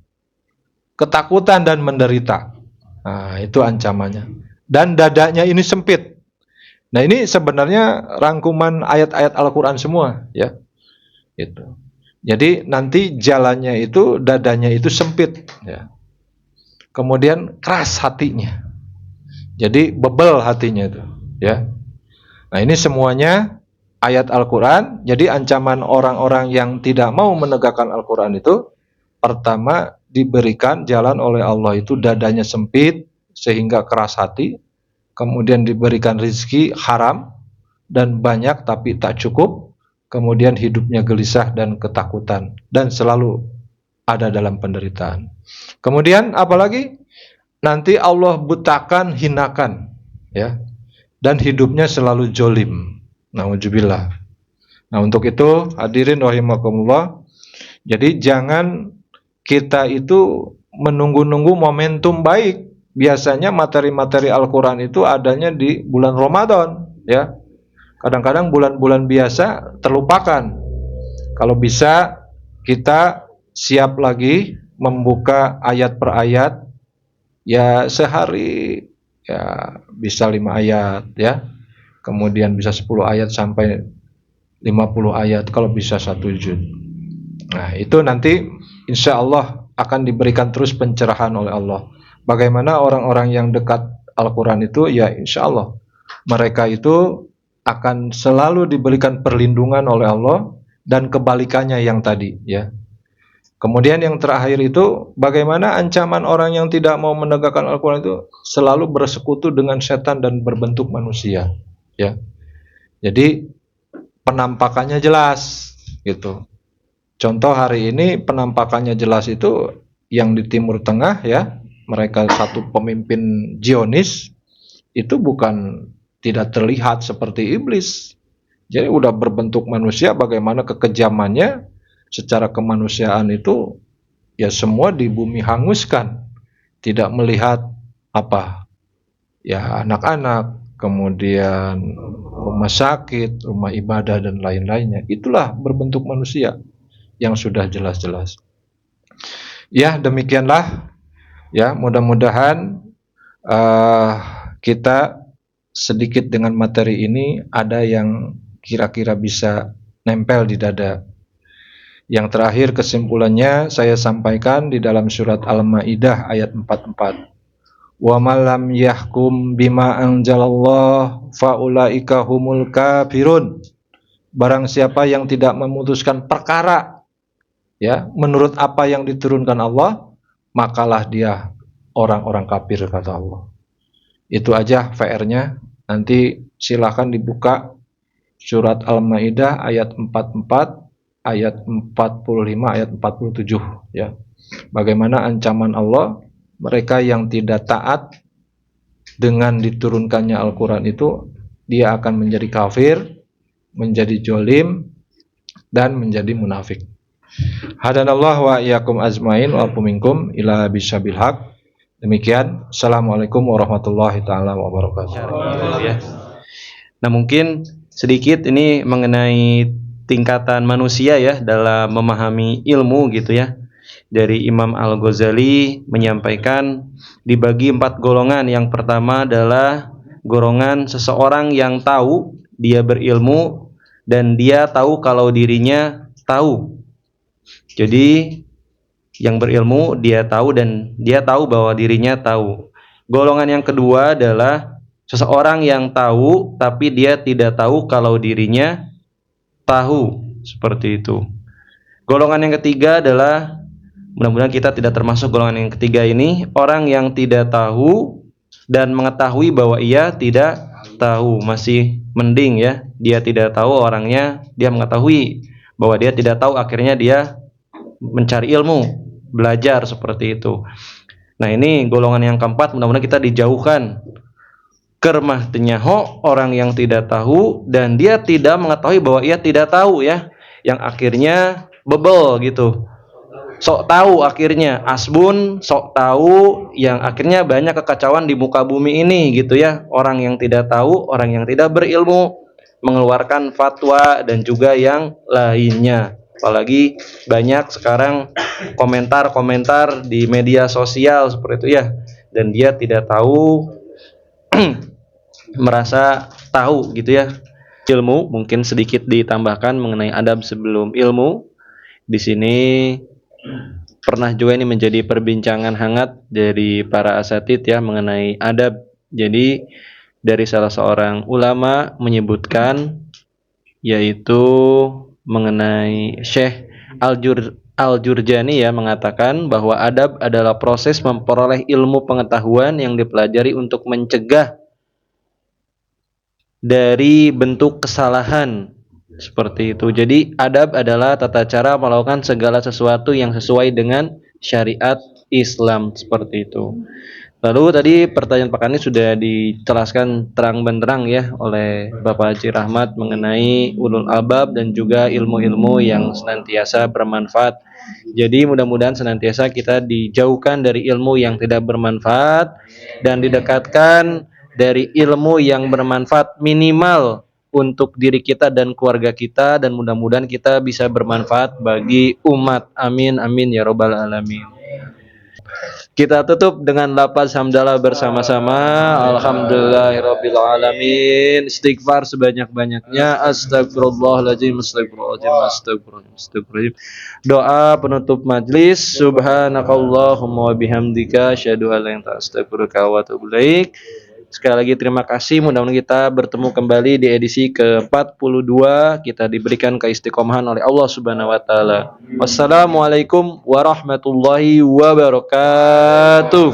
ketakutan dan menderita. Nah, itu ancamannya. Dan dadanya ini sempit. Nah, ini sebenarnya rangkuman ayat-ayat Al-Quran semua, ya. Itu. Jadi nanti jalannya itu, dadanya itu sempit, ya. Kemudian keras hatinya. Jadi bebel hatinya itu, ya. Nah, ini semuanya ayat Al-Quran. Jadi ancaman orang-orang yang tidak mau menegakkan Al-Quran itu, pertama diberikan jalan oleh Allah itu dadanya sempit sehingga keras hati. Kemudian diberikan rizki haram dan banyak tapi tak cukup. Kemudian hidupnya gelisah dan ketakutan dan selalu ada dalam penderitaan. Kemudian apalagi? Nanti Allah butakan, hinakan, ya. Dan hidupnya selalu jolim. Nauzubillah. Nah, untuk itu hadirin rahimakumullah. Jadi jangan kita itu menunggu-nunggu momentum baik. Biasanya materi-materi Al-Quran itu adanya di bulan Ramadan, ya. Kadang-kadang bulan-bulan biasa terlupakan. Kalau bisa kita siap lagi membuka ayat per ayat, ya sehari ya bisa 5 ayat, ya. Kemudian bisa 10 ayat sampai 50 ayat, kalau bisa 1 juz. Nah, itu nanti insya Allah akan diberikan terus pencerahan oleh Allah. Bagaimana orang-orang yang dekat Al-Quran itu, ya insya Allah mereka itu akan selalu diberikan perlindungan oleh Allah, dan kebalikannya yang tadi, ya. Kemudian yang terakhir itu bagaimana ancaman orang yang tidak mau menegakkan Al-Quran itu selalu bersekutu dengan setan dan berbentuk manusia, ya. Jadi penampakannya jelas gitu. Contoh hari ini penampakannya jelas itu yang di Timur Tengah, ya. Mereka satu pemimpin Zionis itu bukan tidak terlihat seperti iblis. Jadi udah berbentuk manusia, bagaimana kekejamannya secara kemanusiaan itu ya semua di bumi hanguskan. Tidak melihat apa ya anak-anak, kemudian rumah sakit, rumah ibadah dan lain-lainnya. Itulah berbentuk manusia yang sudah jelas-jelas. Ya, demikianlah ya, mudah-mudahan kita sedikit dengan materi ini ada yang kira-kira bisa nempel di dada. Yang terakhir kesimpulannya saya sampaikan di dalam surat Al-Maidah ayat 44. Wa malam yahkum bima anzalallah faulaika humul kafirun. Barang siapa yang tidak memutuskan perkara ya menurut apa yang diturunkan Allah, makalah dia orang-orang kafir, kata Allah. Itu aja PR-nya. Nanti silakan dibuka surat Al-Maidah ayat 44, ayat 45, ayat 47 ya. Bagaimana ancaman Allah mereka yang tidak taat dengan diturunkannya Al-Quran itu, dia akan menjadi kafir, menjadi jolim, dan menjadi munafik. Hadanallah wa iyyakum azmain wa minkum ila bisabil haq. Demikian. Assalamualaikum warahmatullahi taala wabarakatuh. Nah, mungkin sedikit ini mengenai tingkatan manusia ya dalam memahami ilmu gitu ya. Dari Imam Al-Ghazali menyampaikan dibagi 4 golongan. Yang pertama adalah golongan seseorang yang tahu dia berilmu dan dia tahu kalau dirinya tahu. Jadi yang berilmu dia tahu dan dia tahu bahwa dirinya tahu. Golongan yang kedua adalah seseorang yang tahu tapi dia tidak tahu kalau dirinya tahu, seperti itu. Golongan yang ketiga adalah, mudah-mudahan kita tidak termasuk golongan yang ketiga ini, orang yang tidak tahu dan mengetahui bahwa ia tidak tahu. Masih mending ya, dia tidak tahu orangnya, dia mengetahui bahwa dia tidak tahu, akhirnya dia mencari ilmu, belajar, seperti itu. Nah, ini golongan yang keempat, mudah-mudahan kita dijauhkan. Kermah tenyaho, orang yang tidak tahu dan dia tidak mengetahui bahwa ia tidak tahu ya, yang akhirnya bebel gitu, sok tahu, akhirnya asbun, sok tahu, yang akhirnya banyak kekacauan di muka bumi ini gitu ya. Orang yang tidak tahu, orang yang tidak berilmu, mengeluarkan fatwa dan juga yang lainnya. Apalagi banyak sekarang komentar-komentar di media sosial seperti itu ya, dan dia tidak tahu merasa tahu gitu ya. Ilmu mungkin sedikit ditambahkan mengenai adab sebelum ilmu. Di sini pernah juga ini menjadi perbincangan hangat dari para asatid ya mengenai adab. Jadi dari salah seorang ulama menyebutkan, yaitu mengenai Syekh Al-Jurjani ya, mengatakan bahwa adab adalah proses memperoleh ilmu pengetahuan yang dipelajari untuk mencegah dari bentuk kesalahan, seperti itu. Jadi adab adalah tata cara melakukan segala sesuatu yang sesuai dengan syariat Islam, seperti itu. Lalu tadi pertanyaan Pak Ani sudah dijelaskan terang benderang ya oleh Bapak Haji Rahmat mengenai ulul albab dan juga ilmu-ilmu yang senantiasa bermanfaat. Jadi mudah-mudahan senantiasa kita dijauhkan dari ilmu yang tidak bermanfaat dan didekatkan dari ilmu yang bermanfaat minimal untuk diri kita dan keluarga kita, dan mudah-mudahan kita bisa bermanfaat bagi umat. Amin amin ya robbal alamin. Kita tutup dengan lafaz hamdalah bersama-sama. Alhamdulillahirabbil alamin. Istighfar sebanyak-banyaknya. Astagfirullahaladzim, astagfirullahaladzim. Doa penutup majlis. Subhanakallahumma wa bihamdika asyhadu an la ilaha illa anta astaghfiruka wa atubu ilaik. Sekali lagi terima kasih, mudah-mudahan kita bertemu kembali di edisi ke-42. Kita diberikan keistiqomahan oleh Allah Subhanahu wa taala. Wassalamualaikum warahmatullahi wabarakatuh.